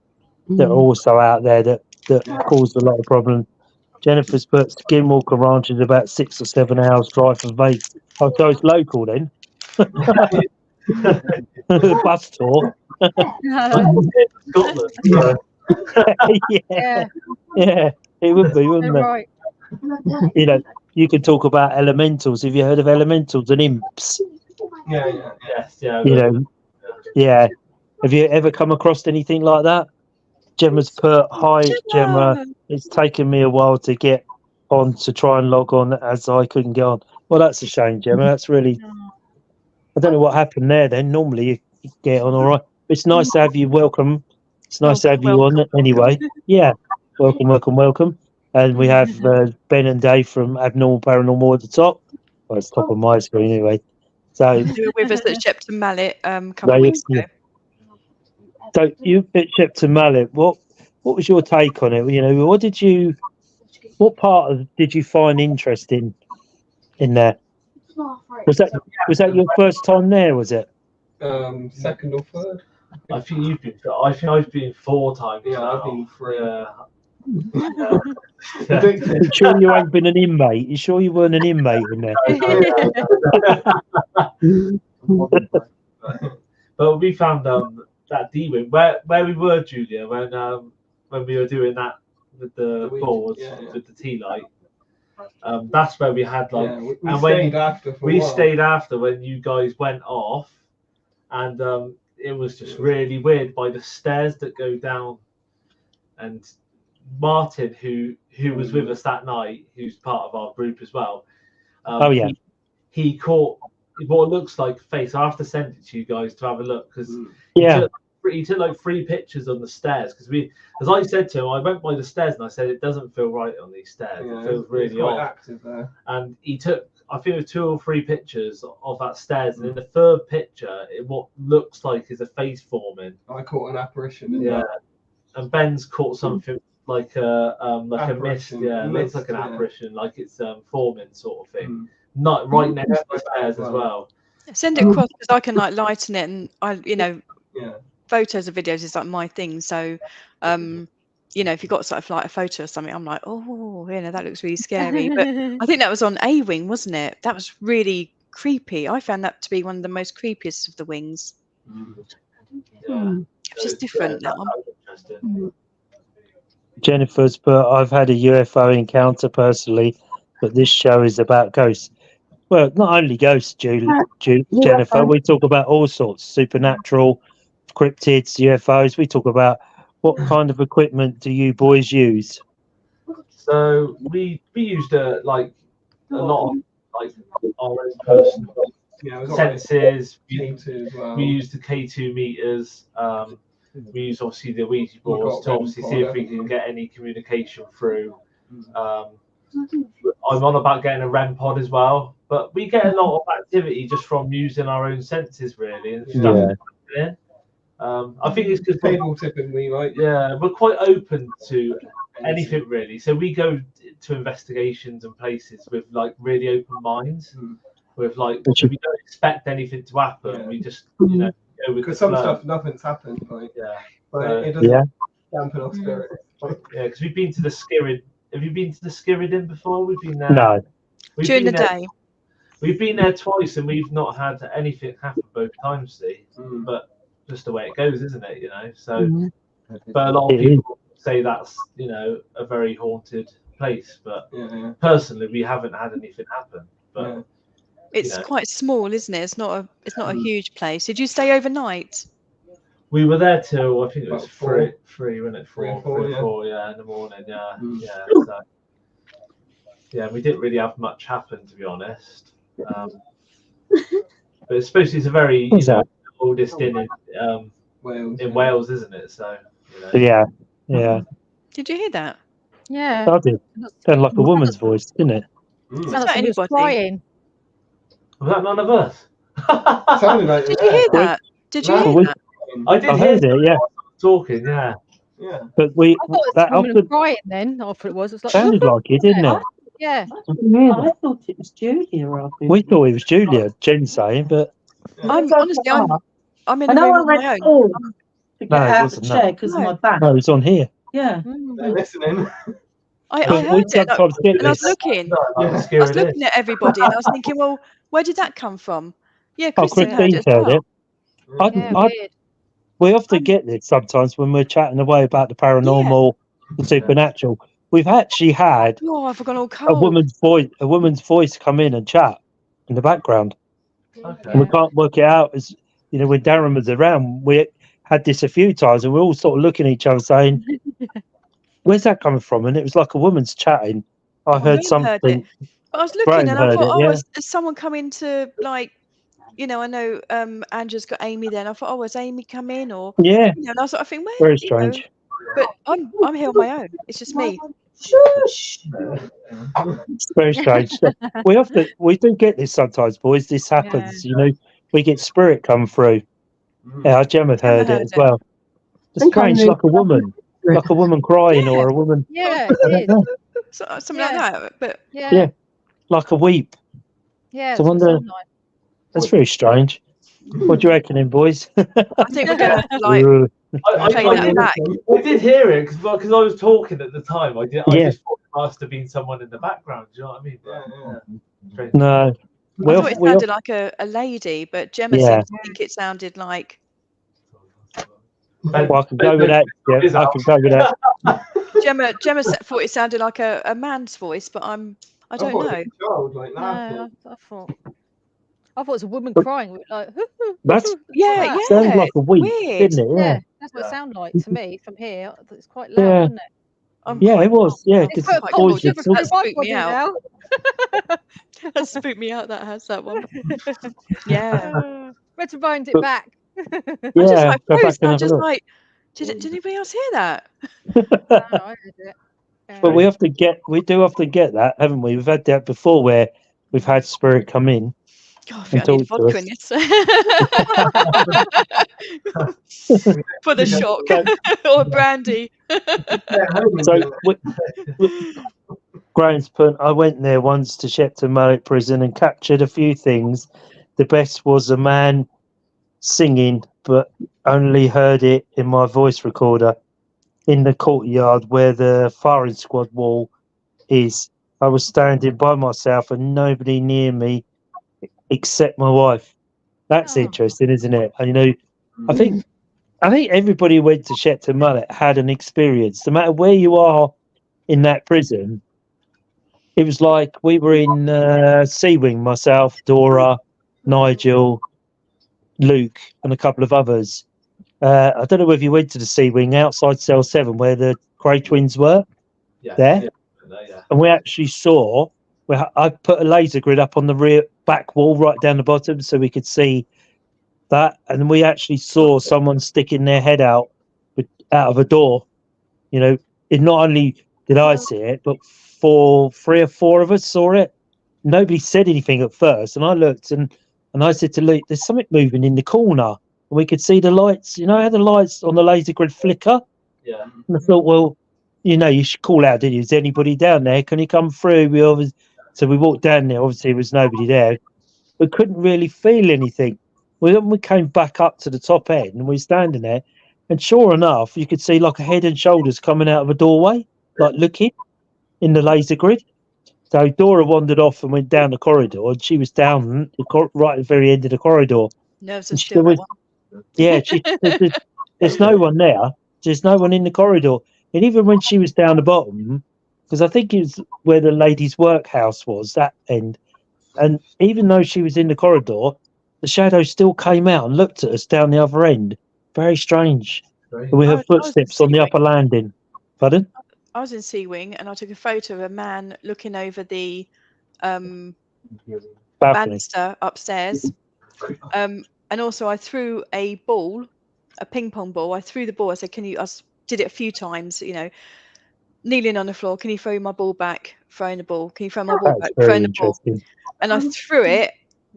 that are also out there that cause a lot of problems. Jennifer's put Skinwalker Ranch is about 6 or 7 hours drive from Vegas. Oh, so it's local then. Bus tour. Scotland. Yeah, it would be, wouldn't it? Right. You know, you could talk about elementals. Have you heard of elementals and imps? Yes, yeah. You know, yeah. Have you ever come across anything like that? Gemma's put, hi, Gemma. It's taken me a while to get on to try and log on as I couldn't get on. Well, that's a shame, Gemma. That's really, I don't know what happened there then. Normally you get on all right. It's nice to have you. Welcome. It's nice to have you on anyway. Yeah. Welcome. And we have Ben and Dave from Abnormal Paranormal at the top. Well, it's top of my screen anyway. So they were with us at Shepton Mallet a couple of weeks ago. So you at Shepton Mallet, what was your take on it? You know, what part did you find interesting in there? Was that your first time there? Was it? Second or third. I think you've been. I think I've been 4 times. Yeah, now. I've been 3. You sure you ain't been an inmate? You sure you weren't an inmate in there? But we found that D-wing where we were, Julia, when we were doing that with the boards with the tea light. That's where we had like, we stayed after when you guys went off, and it was just really weird by the stairs that go down. And Martin, who was with us that night, who's part of our group as well. He caught what looks like a face. I have to send it to you guys to have a look, because he took like 3 pictures on the stairs, because as I said to him, I went by the stairs and I said it doesn't feel right on these stairs. It feels really odd. Active there. And he took, I think it was 2 or 3 pictures of that stairs, and in the 3rd picture, what looks like is a face forming. I caught an apparition. And Ben's caught something like a mist. Yeah, it looks like an apparition, like it's forming sort of thing. Not right next to the stairs as well. Send it across, because I can like lighten it, and photos and videos is like my thing. So you know, if you got sort of like a photo or something, I'm like, oh, that looks really scary. But I think that was on A wing, wasn't it? That was really creepy. I found that to be one of the most creepiest of the wings. It's just different. That one. Jennifer's put, I've had a UFO encounter personally, but this show is about ghosts. Well, not only ghosts, Jennifer, we talk about all sorts, supernatural, cryptids, UFOs. We talk about what kind of equipment do you boys use? So we used a lot of like our own personal senses. We used the K2 meters. We use obviously the Ouija boards to obviously see if we can get any communication through. I'm on about getting a REM pod as well, but we get a lot of activity just from using our own senses, really, and stuff. I think it's because people typically like. Yeah, we're quite open to anything really. So we go to investigations and places with like really open minds. With like, we don't expect anything to happen. We just go with because some stuff nothing's happened. Like but it doesn't dampen our spirit. Because we've been to the Skirrid. Have you been to the Skirrid Inn before? We've been there. No. During the day. we've been there twice and we've not had anything happen both times, see. Mm. But just the way it goes, isn't it? You know. So, Mhm. but a lot of It is. people say that's a very haunted place. But Yeah. personally, we haven't had anything happen. But Yeah. It's know. quite small, isn't it? It's not a huge place. Did you stay overnight? we were there till I think it was About 4. three, wasn't it? Three or 4, four, 4, yeah. in the morning. Yeah, Mm. yeah. So yeah, we didn't really have much happen, to be honest. But especially it's a very What's that? oldest inn Wales. in Wales, isn't it? So Yeah, yeah. Did you hear that? Yeah. I did. Sounded like a woman's voice, didn't it? Mm. that Sounded like somebody was anybody? crying. Was that none of us? Sounded like Did you hear that? Did you No. hear We- that? I did I hear heard it, yeah. talking. Yeah. Yeah. But we I thought it was that a woman often crying then. After it was like sounded like it, didn't it? yeah. I thought it was Julia. We thought it was Julia, Jen saying, but I'm honestly, I'm in I a know room I on my went own. forward to get No, it out of the wasn't chair that. because No. of my back. no, it was on here. Yeah. They're listening. I But we heard it, sometimes get and I was this. looking. No, I how was scary it looking is. at everybody, and I was thinking, well, where did that come from? Yeah, Oh, Christine heard Christine it as heard well. it. I, Yeah, I, weird. we often get this sometimes when we're chatting away about the paranormal, the supernatural. We've actually had Oh, I've gone all a cold. woman's voice come in and chat in the background. Okay. And we can't work it out. As when Darren was around, we had this a few times, and we're all sort of looking at each other, saying, "Where's that coming from?" And it was like a woman's chatting. I heard Graham something. heard it. But I was looking, Graham and I heard thought, it, oh, yeah. has someone come into I know Andrew's got Amy there, and I thought, oh, has Amy come in, or Yeah, and I sort of think, where? very strange. But I'm here on my own. It's just me. Shush. It's very strange. We do get this sometimes, boys. This happens. We get spirit come through. Yeah, Gemma heard it as well. It's think I strange, knew- like a woman crying, or a woman. Yeah, I it don't is. know, Something like that. But Yeah. Yeah. like a weep. Yeah. So That's what it wonder- sounded like. That's very strange. What do you reckon, boys? I think we're gonna have to play that back. I did hear it because I was talking at the time. I Yeah. just thought it must have been someone in the background. Do you know what I mean? Strange. No. I thought it we sounded like a lady, but Gemma Yeah. seemed to think it sounded like. Well, I can go with that. Yeah, I can go with that. Gemma thought it sounded like a man's voice, but I don't know. Child, like No, laughing. I thought it was a woman crying, like That's Yeah, sounds yeah. like a weep, Weird. didn't it? yeah, Yeah. that's what it sounded like to me from here. It's quite loud, Yeah. isn't it? I'm Yeah, quite it was. cold. Yeah, I'm because quite the cold. boys were That talking. spooked me out. now. That spooked me out. That has that one. Yeah. Where to wind it But- back? I just Yeah, like go back froze. and I have a just look. like, did anybody else hear that? No, I heard it. But we do often get that, haven't we? We've had that before where we've had spirit come in. God, I think And I need a talk to vodka us. in this. For the shock. Or brandy. So Graham's put, I went there once to Shepton Mallet Prison and captured a few things. The best was a man singing, but only heard it in my voice recorder in the courtyard where the firing squad wall is. I was standing by myself and nobody near me except my wife. That's Oh. interesting, isn't it? And I think everybody who went to Shepton Mallet had an experience. No matter where you are in that prison, it was like we were in Seawing, myself, Dora, Nigel, Luke, and a couple of others. I don't know whether you went to the Seawing outside cell 7 where the Grey Twins were there. Yeah. And we actually saw, I put a laser grid up on the rear back wall right down the bottom so we could see that. And we actually saw someone sticking their head out of a door. It not only did I see it, but 3 or 4 of us saw it. Nobody said anything at first. And I looked and I said to Luke, there's something moving in the corner. And we could see the lights, how the lights on the laser grid flicker? Yeah. And I thought, well, you should call out, didn't you? Is anybody down there? Can you come through? So we walked down there. Obviously, there was nobody there. We couldn't really feel anything. Then we came back up to the top end and we were standing there. And sure enough, you could see like a head and shoulders coming out of a doorway, like looking in the laser grid. So Dora wandered off and went down the corridor, and she was down right at the very end of the corridor. Nerves And are she still that was, one. yeah, there's no one there. There's no one in the corridor. And even when she was down the bottom, because I think it was where the ladies' workhouse was, that end. And even though she was in the corridor, the shadow still came out and looked at us down the other end. Very strange. And we I heard was in footsteps on the Seawing. upper landing. Pardon? I was in Seawing and I took a photo of a man looking over the Balcony. banister upstairs. And also I threw a ball, a ping pong ball. I threw the ball. I said, "Can you?" I did it a few times. You know, kneeling on the floor. Can you throw my ball back? Throwing the ball. Can you throw my ball That's back? very Throwing the ball. interesting. And I threw it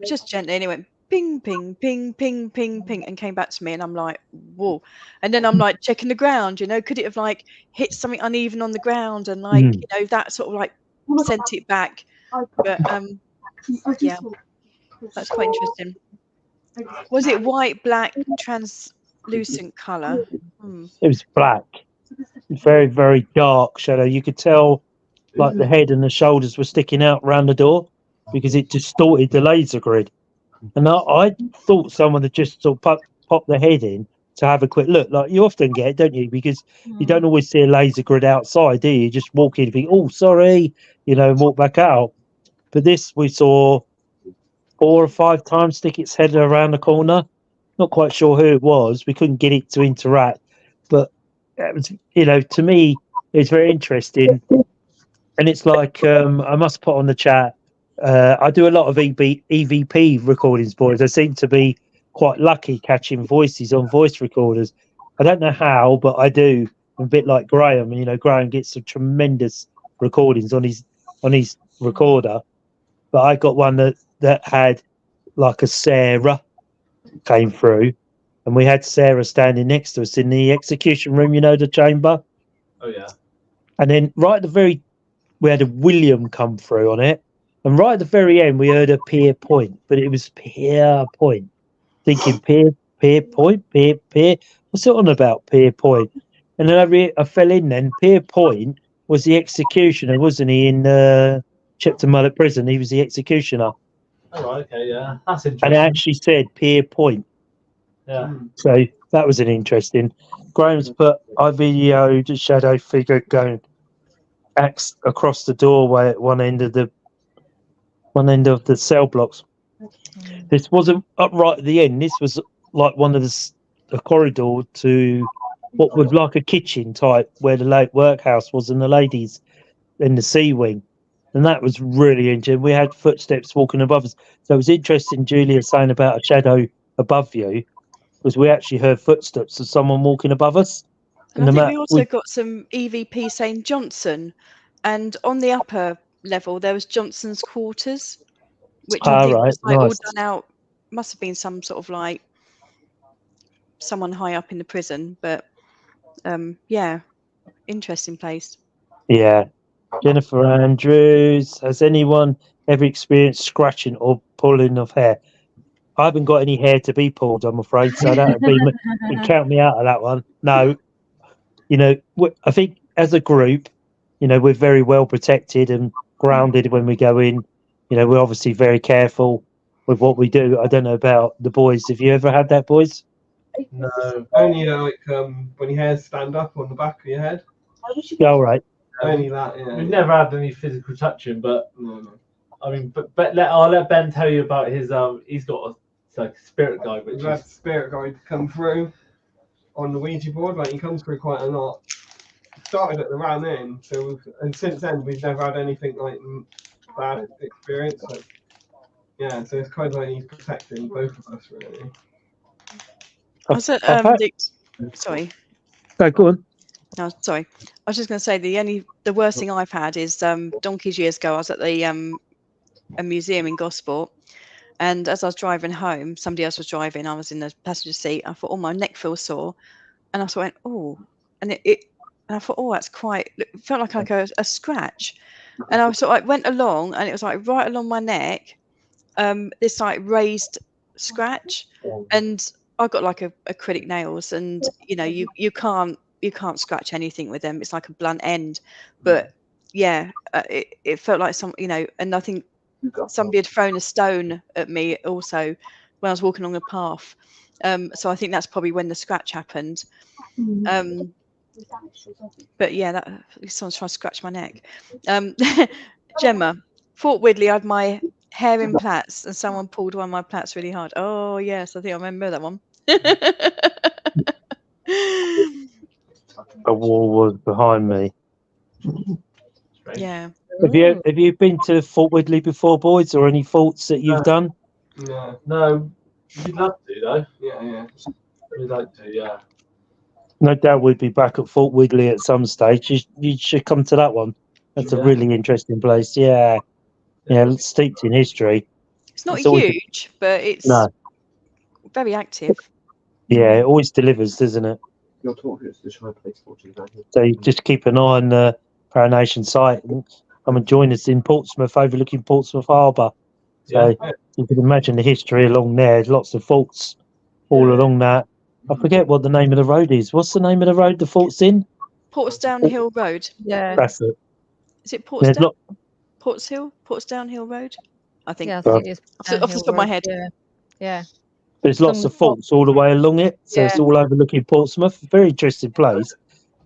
just gently, and it went ping, ping, ping, ping, ping, ping, and came back to me. And I'm like, whoa. And then I'm like checking the ground. You know, could it have like hit something uneven on the ground and like you know that sort of like sent it back? But yeah, that's quite interesting. Was it white, black, translucent color? It was black. Very, very dark shadow. You could tell like the head and the shoulders were sticking out round the door because it distorted the laser grid. And I thought someone had just sort of popped their head in to have a quick look. Like you often get, don't you? Because you don't always see a laser grid outside, do you? You just walk in and think, oh, sorry, you know, and walk back out. But this we saw 4 or 5 times stick its head around the corner. Not quite sure who it was. We couldn't get it to interact. But it was, you know, to me, it's very interesting. And it's like, I must put on the chat, I do a lot of EVP recordings, boys. I seem to be quite lucky catching voices on voice recorders. I don't know how, but I do. I'm a bit like Graham. You know, Graham gets some tremendous recordings on his recorder. But I got one that had like a Sarah came through, and we had Sarah standing next to us in the execution room, you know, the chamber. Oh yeah. And then right at the very, we had a William come through on it, and right at the very end we heard a Pier Point, but it was Pier Point. Thinking Pier Point, Pier. What's it on about Pier Point? And then I fell in. Then Pier Point was the executioner, wasn't he? In Shepton Mallet Prison, he was the executioner. Oh, right, okay, yeah, that's And interesting. it actually said Pier Point. Yeah. So that was an interesting. Graham's put I videoed a shadow figure going across the doorway at one end of the cell blocks. This wasn't up right at the end. This was like one of the corridor to what was like a kitchen type where the late workhouse was and the ladies in the Seawing. And that was really interesting. We had footsteps walking above us. So it was interesting, Julia saying about a shadow above you, because we actually heard footsteps of someone walking above us. And I think we also got some EVP saying Johnson, and on the upper level there was Johnson's quarters, which I think was like all done out. Must have been some sort of like someone high up in the prison, but yeah, interesting place. Yeah. Jennifer Andrews, has anyone ever experienced scratching or pulling of hair? I haven't got any hair to be pulled, I'm afraid, so that would be you count me out of that one. No, you know, I think as a group, you know, we're very well protected and grounded when we go in. You know, we're obviously very careful with what we do. I don't know about the boys. Have you ever had that, boys? No, only like when your hairs stand up on the back of your head. Yeah, all right. Only that. Yeah. We've never had any physical touching, but No. I mean, but I'll let Ben tell you about his. He's got like a spirit guide, which We've had spirit guide come through on the Ouija board. Like he comes through quite a lot. Started at the round end, and since then we've never had anything like bad experience. Like, yeah, so it's kind of like he's protecting both of us really. Sorry. No, go on. No, sorry. I was just going to say the worst thing I've had is donkeys years ago. I was at the a museum in Gosport, and as I was driving home, somebody else was driving. I was in the passenger seat. I thought, oh, my neck feels sore, and I went, oh, and and I thought, oh, that's quite. It felt like a scratch, and I sort of like went along, and it was like right along my neck, this like raised scratch, and I got like acrylic nails, and you know you can't scratch anything with them. It's like a blunt end, but yeah, it felt like some, you know, and I think somebody had thrown a stone at me also when I was walking along the path. So I think that's probably when the scratch happened. But yeah, that someone's trying to scratch my neck. Gemma, Fort Widley, I had my hair in plaits and someone pulled one of my plaits really hard. Oh yes, I think I remember that one. A wall was behind me. Yeah. Have you been to Fort Widley before, boys, or any forts that you've done? No. No, we'd love to though. Yeah. We'd like to, yeah. No doubt we'd be back at Fort Widley at some stage. You should come to that one. That's a really interesting place. Yeah, steeped in history. It's not It's always huge, but it's very active. Yeah, it always delivers, doesn't it? You're talking to the shy place, So you just keep an eye on the Paranation site and come and join us in Portsmouth, overlooking Portsmouth Harbour. So you can imagine the history along there. There's lots of forts all along that. I forget what the name of the road is. What's the name of the road the fort's in? Portsdown Hill Road. Yeah. That's it. Is it Portsdown? Portsdown Hill Road? I think. Yeah, I think it is. Off the top of my head. Yeah. There's lots of forts all the way along it, so it's all overlooking Portsmouth. Very interesting place.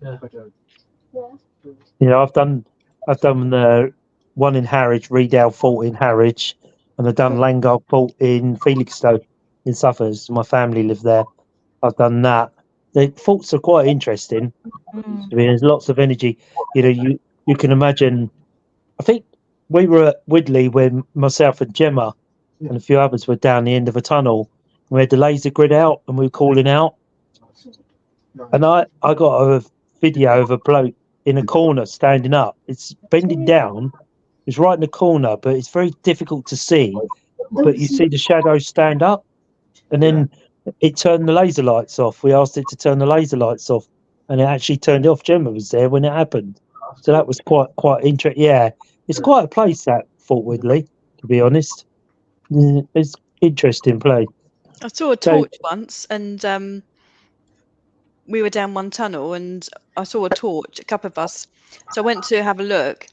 Yeah. You know, I've done one in Harwich, Redale Fort in Harwich, and I've done Langard Fort in Felixstowe in Suffolk. My family live there. I've done that. The forts are quite interesting. I mean, there's lots of energy. You know, you can imagine. I think we were at Widley when myself and Gemma and a few others were down the end of a tunnel. We had the laser grid out and we were calling out. And I got a video of a bloke in a corner standing up. It's bending down. It's right in the corner, but it's very difficult to see. But you see the shadows stand up, and then it turned the laser lights off. We asked it to turn the laser lights off, and it actually turned it off. Gemma was there when it happened. So that was quite interesting. Yeah, it's quite a place, that Fort Widley, to be honest. It's interesting place. I saw a torch once, and we were down one tunnel, and I saw a torch, a couple of us. So I went to have a look.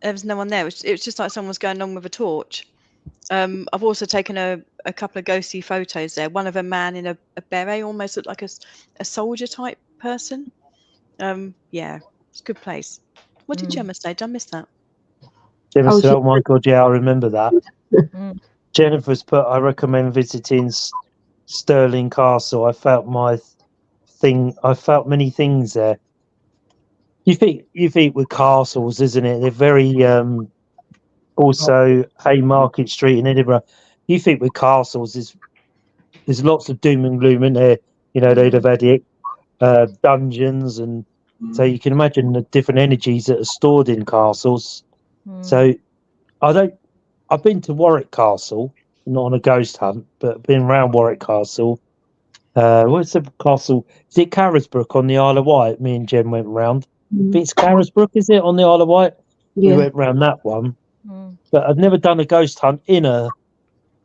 There was no one there. It was just like someone was going on with a torch. I've also taken a couple of ghostly photos there. One of a man in a beret, almost looked like a soldier type person. Yeah, it's a good place. What did Gemma say? Did I miss that? Gemma said, "Oh my God, yeah, I remember that." Jennifer's put, "I recommend visiting Stirling Castle. I felt many things there." You think with castles, isn't it? They're very also Haymarket Street in Edinburgh. You think with castles, there's lots of doom and gloom in there. You know, they'd have had it, dungeons, and so you can imagine the different energies that are stored in castles. So I've been to Warwick Castle, not on a ghost hunt, but been around Warwick Castle. What's the castle? Is it Carisbrooke on the Isle of Wight? Me and Jen went round. I think it's Carisbrooke, is it, on the Isle of Wight? Yeah. We went round that one. But I've never done a ghost hunt in a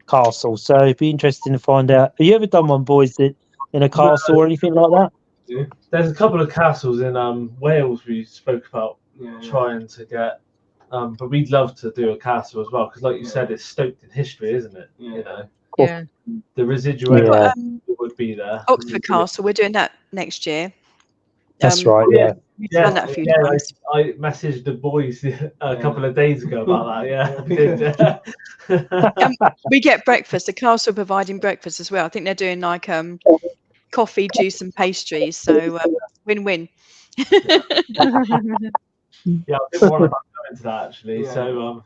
castle, so it'd be interesting to find out. Have you ever done one, boys, in a castle or anything like that? Yeah. There's a couple of castles in Wales we spoke about trying to get, but we'd love to do a castle as well, because like you said, it's stoked in history, isn't it? You know, the residual would be there. Oxford Castle, we're doing that next year. That's right, yeah. We've done that a few times. I messaged the boys a couple of days ago about that. We get breakfast. The castle providing breakfast as well. I think they're doing like coffee, juice, and pastries. So win-win. Yeah, I've been wanting about going to that actually. So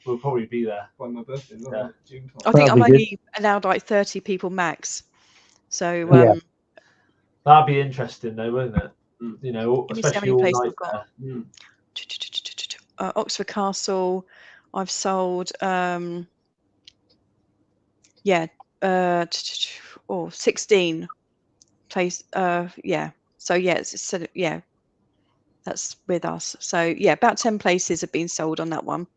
we'll probably be there. On my birthday, June 12th. I think I'm only allowed like 30 people max. So that'd be interesting though, wouldn't it? You know, especially all night there. Oxford Castle, I've sold 16 place. So that's with us. So about 10 places have been sold on that one.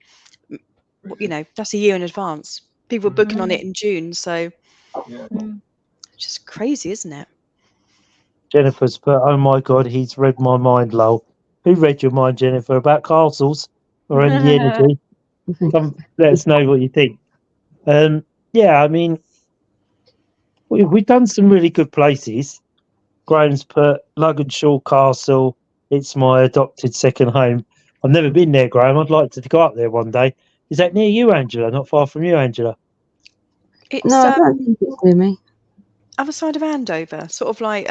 You know, that's a year in advance. People are booking on it in June, so just crazy, isn't it? Jennifer's put, "Oh my God, he's read my mind, lol. Who read your mind, Jennifer, about castles or any energy? I think Come, let us know what you think. Yeah, I mean, we've done some really good places. Graham's put Luggenshaw Castle. It's my adopted second home. I've never been there, Graham. I'd like to go up there one day. Is that near you, Angela? Not far from you, Angela? It's no, I don't think it's near me. other side of Andover, sort of like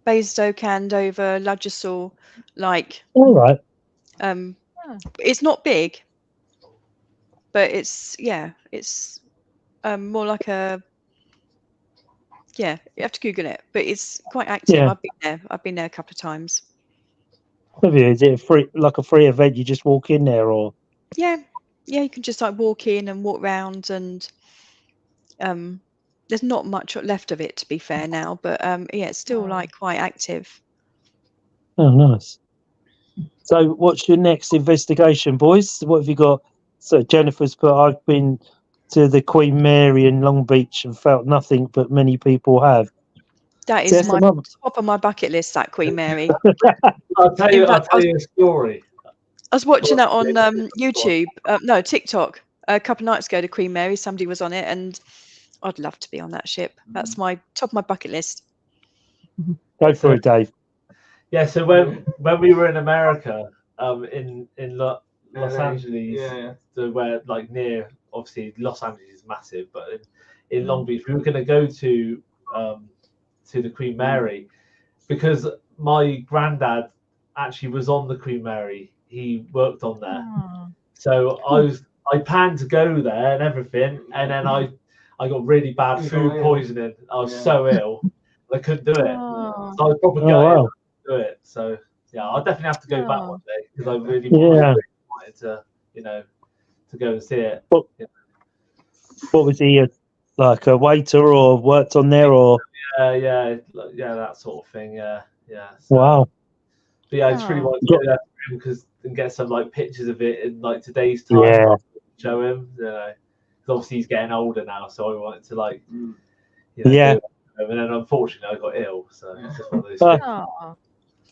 Basingstoke, Andover, Ludgersaw, like All right. it's not big, but it's more like a you have to Google it, but it's quite active. Yeah. I've been there a couple of times. Have you? Is it a free event? You just walk in there, or? Yeah, you can just like walk in and walk round, and there's not much left of it, to be fair now, but it's still like quite active. Oh, nice. So, what's your next investigation, boys? What have you got? So, Jennifer's put, I've been to the Queen Mary in Long Beach and felt nothing, but many people have. That So is my that's top of my bucket list, that Queen Mary. I'll tell In you fact, a story. I was watching that on YouTube, no, TikTok, a couple of nights ago, the Queen Mary. Somebody was on it, and I'd love to be on that ship. That's my top of my bucket list. Go for it, Dave. Yeah, so when we were in America, in Los Angeles, so where like near, obviously Los Angeles is massive, but in Long Beach, we were going to go to the Queen Mary because my granddad actually was on the Queen Mary. He worked on there, so I planned to go there and everything, and then I got really bad food poisoning. I was so ill, I couldn't do it. So I was probably gutted to do it. So yeah, I'll definitely have to go back one day because I really wanted to, to go and see it. What was he, like a waiter or worked on there, or? Yeah, that sort of thing. Yeah. So, wow. But yeah, I just really want to go there because and get some like pictures of it in like today's time. Yeah. Show him, because obviously he's getting older now, so I wanted to like, yeah. And then unfortunately I got ill, so it's just one of those things.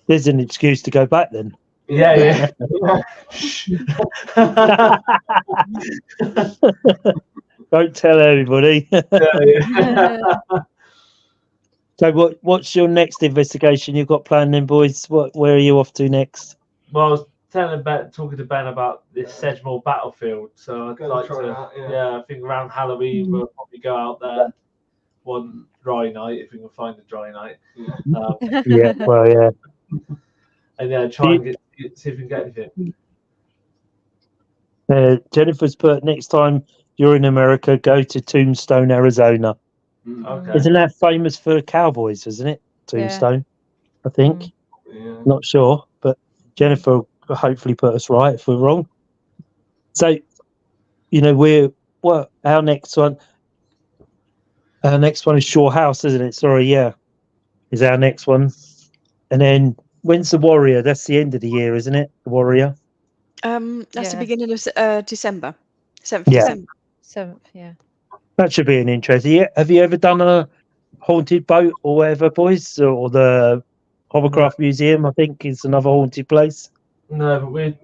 There's an excuse to go back then. Yeah. Don't tell everybody. So what's your next investigation you've got planned then, boys? Where are you off to next? Well, I was talking to Ben about this Sedore battlefield, so I'd like to I think around Halloween we'll probably go out there one dry night if we can find a dry night. And try and see if we can get anything. Jennifer's put, next time you're in America, go to Tombstone, Arizona. Okay. Isn't that famous for cowboys, isn't it? Tombstone, I think. Not sure, but Jennifer will hopefully put us right if we're wrong. So, our next one is Shore House, isn't it? Sorry, is our next one. And then when's the Warrior? That's the end of the year, isn't it? The Warrior. That's the beginning of December. 7th December. 7th, yeah. That should be an interesting. Have you ever done a haunted boat or whatever, boys? Or the Hovercraft Museum, I think, is another haunted place. No, but we're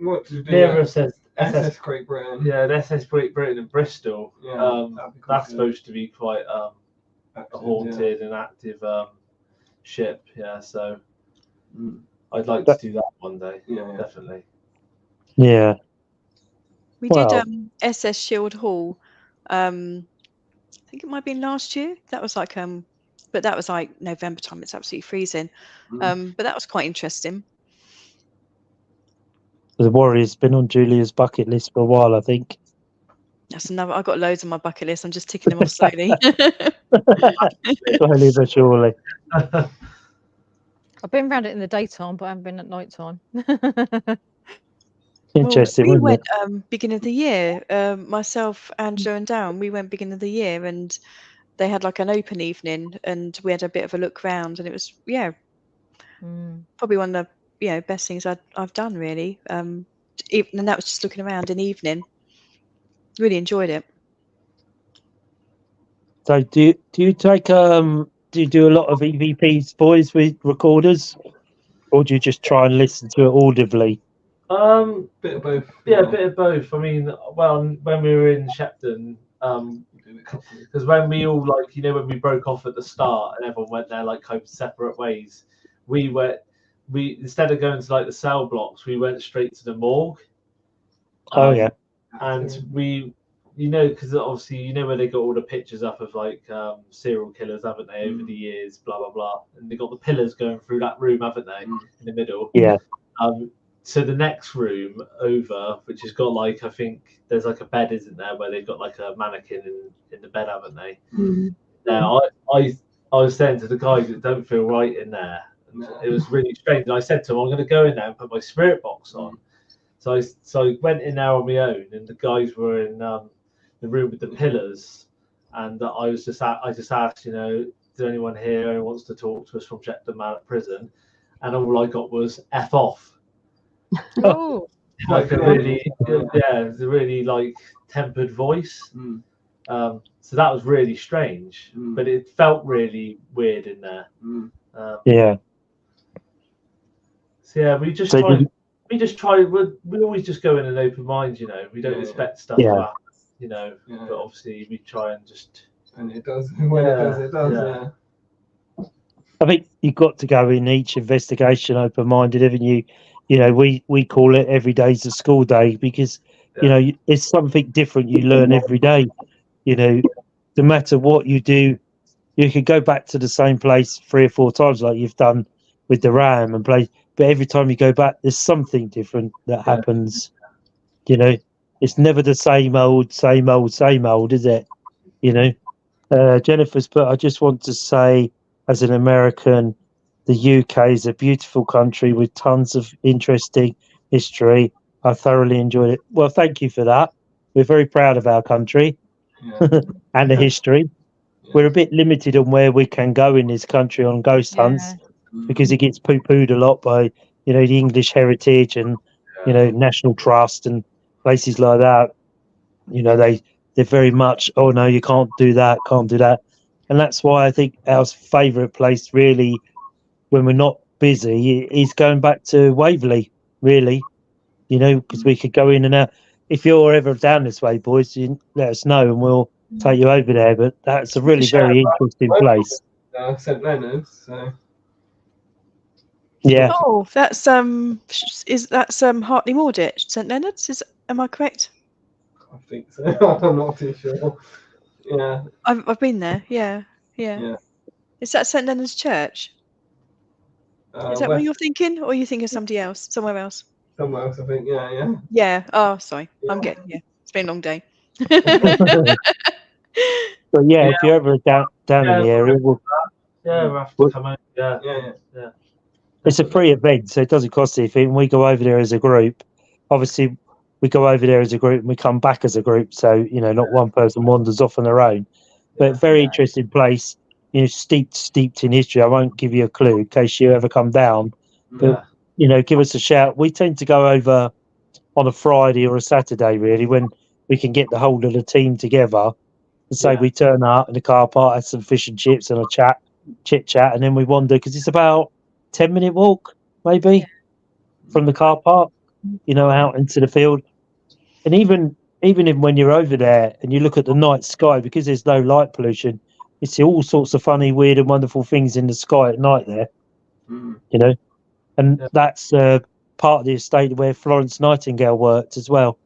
near SS Great Britain. Yeah, the SS Great Britain in Bristol. That's supposed to be quite a haunted and active ship. Yeah, so I'd like to do that one day. Yeah, definitely. Yeah. We did SS Shield Hall. I think it might have been last year. That was like but that was like November time. It's absolutely freezing. But that was quite interesting. The Warrior's been on Julia's bucket list for a while, I think. That's another. I've got loads on my bucket list. I'm just ticking them off slowly. Slowly but surely. I've been around it in the daytime, but I haven't been at night time. Interesting. We went beginning of the year. Myself, Angela, and Darren. We went beginning of the year, and they had like an open evening, and we had a bit of a look round, and it was probably one of the best things I've done really. And that was just looking around in the evening. Really enjoyed it. So do you take do you do a lot of EVPs, boys, with recorders? or do you just try and listen to it audibly? Bit of both. Yeah, a bit of both. I mean, well, when we were in Shepton, because when we all like, when we broke off at the start and everyone went their like separate ways, we instead of going to like the cell blocks, we went straight to the morgue. Oh yeah. And we, because obviously where they got all the pictures up of like serial killers, haven't they, over the years, blah blah blah, and they got the pillars going through that room, haven't they, in the middle. Yeah. So the next room over, which has got like, I think there's like a bed, isn't there, where they've got like a mannequin in the bed, haven't they? Now I was saying to the guys, it don't feel right in there. No. It was really strange. And I said to them, I'm going to go in there and put my spirit box on. So I went in there on my own, and the guys were in the room with the pillars, and I just asked, is there anyone here who wants to talk to us from Shepton Mallet Prison? And all I got was F off. Oh, Like a really, it's a really like tempered voice. So that was really strange, but it felt really weird in there. Yeah. So yeah, we just try. We always just go in an open mind, We don't expect stuff to happen, But obviously we try and just. And it does. When it does. Yeah. I think you've got to go in each investigation open-minded, haven't you? We call it every day's a school day because, it's something different you learn every day. No matter what you do, you could go back to the same place 3 or 4 times like you've done with the Ram and play. But every time you go back, there's something different that happens. It's never the same old, is it? Jennifer's put, I just want to say, as an American, the UK is a beautiful country with tons of interesting history. I thoroughly enjoyed it. Well, thank you for that. We're very proud of our country and the history. We're a bit limited on where we can go in this country on ghost hunts because it gets poo-pooed a lot by, the English heritage and, National Trust and places like that. They're very much, oh, no, you can't do that. And that's why I think our favourite place really, when we're not busy, is going back to Waverly, really, because we could go in and out. If you're ever down this way, boys, you let us know and we'll take you over there. But that's a really very interesting place. St Leonard's. So. Yeah. Oh, that's Hartley Moorditch, St Leonard's. Am I correct? I think so. I'm not too sure. Yeah. I've been there. Yeah. Is that St Leonard's Church? Is that what you're thinking, or are you thinking of somebody else, somewhere else? Somewhere else, I think. Yeah. Yeah. Oh, sorry. Yeah. I'm getting. Yeah. It's been a long day. But if you're ever down in the area, we'll have to come out. Yeah. It's a free event, so it doesn't cost anything. We go over there as a group. Obviously, we go over there as a group and we come back as a group. So, not one person wanders off on their own. But very interesting place, steeped in history. I won't give you a clue in case you ever come down. But, give us a shout. We tend to go over on a Friday or a Saturday, really, when we can get the whole of the team together. And say we turn up in the car park, have some fish and chips and a chit chat, and then we wander, because it's about 10-minute walk, maybe, from the car park, out into the field. And even when you're over there and you look at the night sky, because there's no light pollution, you see all sorts of funny, weird and wonderful things in the sky at night there, And that's part of the estate where Florence Nightingale worked as well,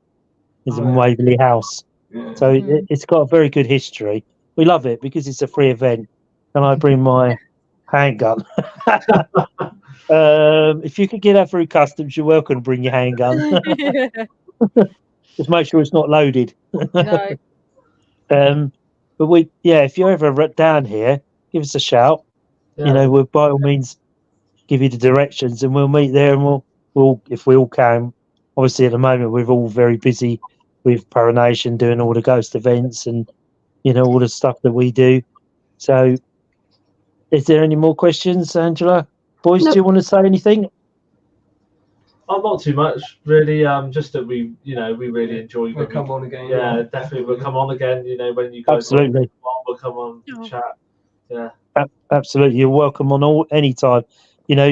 is in Waverly House. Yeah. So it's got a very good history. We love it because it's a free event. Can I bring my handgun? If you could get that through customs, you're welcome to bring your handgun. Just make sure it's not loaded. No. But if you're ever down here, give us a shout. We'll by all means give you the directions, and we'll meet there, and we'll if we all can. Obviously, at the moment, we're all very busy with Paranation, doing all the ghost events and all the stuff that we do. So, is there any more questions, Angela? Boys, do you want to say anything? Not too much, really. Just that we really enjoy. We'll come on again. Yeah, definitely. We'll come on again. When you guys absolutely, we'll come on chat. Yeah, absolutely. You're welcome on anytime. you know,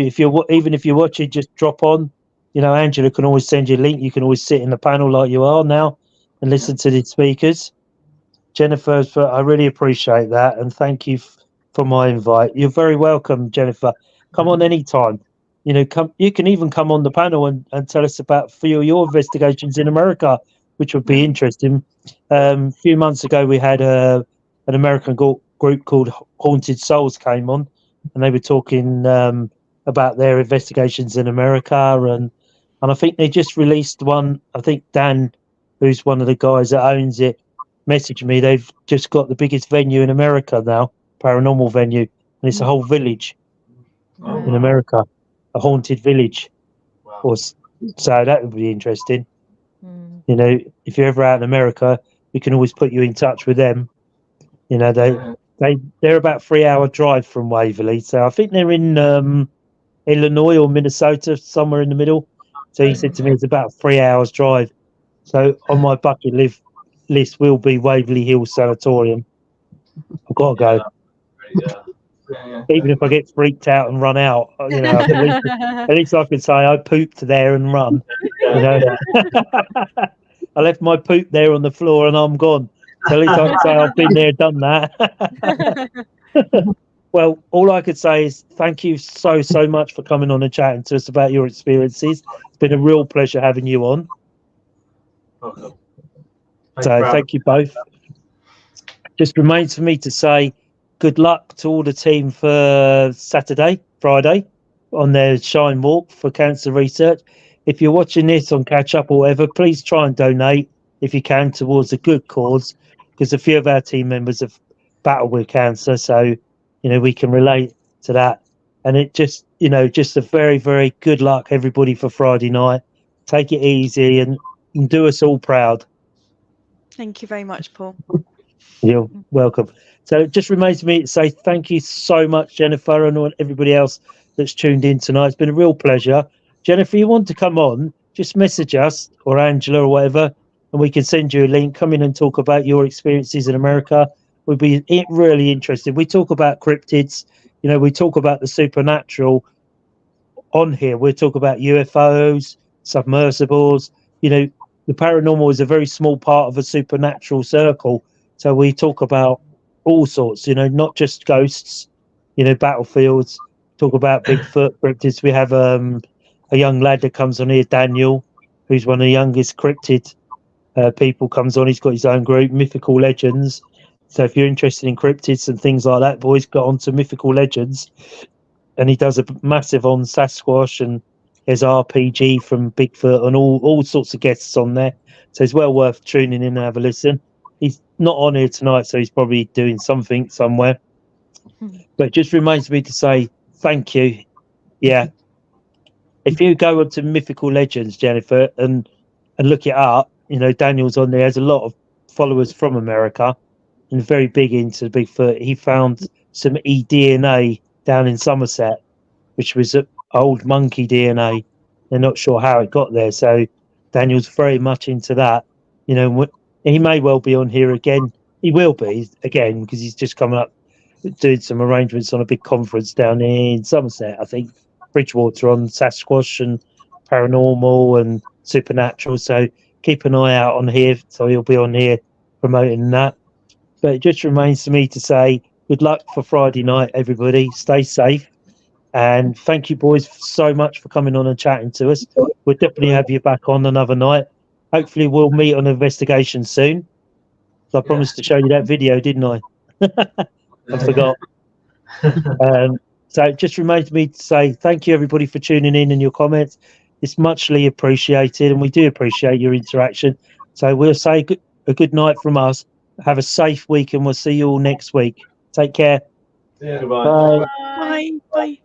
even if you're watching, just drop on. You know, Angela can always send you a link. You can always sit in the panel like you are now and listen to the speakers. Jennifer, I really appreciate that, and thank you for my invite. You're very welcome, Jennifer. Come on anytime. You know, you can even come on the panel and tell us about your investigations in America, which would be interesting. A few months ago, we had an American group called Haunted Souls came on, and they were talking about their investigations in America, and I think they just released one. I think Dan, who's one of the guys that owns it, messaged me. They've just got the biggest venue in America now, paranormal venue, and it's a whole village in America, a haunted village. Wow. So that would be interesting. You know, if you're ever out in America, we can always put you in touch with them. You know, they're about 3-hour drive from Waverly, so I think they're in Illinois or Minnesota, somewhere in the middle. So he said to me it's about 3 hours drive. So on my bucket list will be Waverly Hills Sanatorium. I've got to go. Even if I get freaked out and run out, you know, at least I can say I pooped there and run. You know, I left my poop there on the floor and I'm gone. So at least I can say I've been there, done that. Well, all I could say is thank you so much for coming on and chatting to us about your experiences. It's been a real pleasure having you on. Welcome. Thank you both. Just remains for me to say good luck to all the team for Friday on their Shine Walk for cancer research. If you're watching this on Catch Up or whatever, please try and donate if you can towards a good cause, because a few of our team members have battled with cancer, so you know we can relate to that. And it just, you know, just a very, very good luck everybody for Friday night. Take it easy and do us all proud. Thank you very much, Paul. You're welcome. So it just remains me to say thank you so much, Jennifer, and everybody else that's tuned in tonight. It's been a real pleasure. Jennifer, you want to come on, just message us or Angela or whatever, and we can send you a link. Come in and talk about your experiences in America. We'd be really interested. We talk about cryptids, you know, we talk about the supernatural on here. We talk about UFOs, submersibles. You know, the paranormal is a very small part of a supernatural circle. So we talk about all sorts, you know, not just ghosts, you know, battlefields, talk about Bigfoot, cryptids. We have a young lad that comes on here, Daniel, who's one of the youngest cryptid people comes on. He's got his own group, Mythical Legends. So if you're interested in cryptids and things like that, boys, got onto Mythical Legends. And he does a massive on Sasquatch, and there's RPG from Bigfoot and all sorts of guests on there. So it's well worth tuning in and have a listen. He's not on here tonight, so he's probably doing something somewhere. But it just reminds me to say thank you. Yeah. If you go onto Mythical Legends, Jennifer, and look it up, you know, Daniel's on there. Has a lot of followers from America and very big into Bigfoot. He found some eDNA down in Somerset, which was old monkey DNA. They're not sure how it got there. So Daniel's very much into that. You know, he may well be on here again. He will be again because he's just coming up doing some arrangements on a big conference down in Somerset, I think. Bridgewater on Sasquatch and paranormal and supernatural. So keep an eye out on here. So he'll be on here promoting that. But it just remains for me to say good luck for Friday night, everybody. Stay safe. And thank you, boys, so much for coming on and chatting to us. We'll definitely have you back on another night. Hopefully we'll meet on investigation soon. So I promised to show you that video, didn't I? I forgot. So it just reminds me to say thank you, everybody, for tuning in and your comments. It's muchly appreciated, and we do appreciate your interaction. So we'll say a good night from us. Have a safe week, and we'll see you all next week. Take care. Yeah. Goodbye. Bye. Bye. Bye.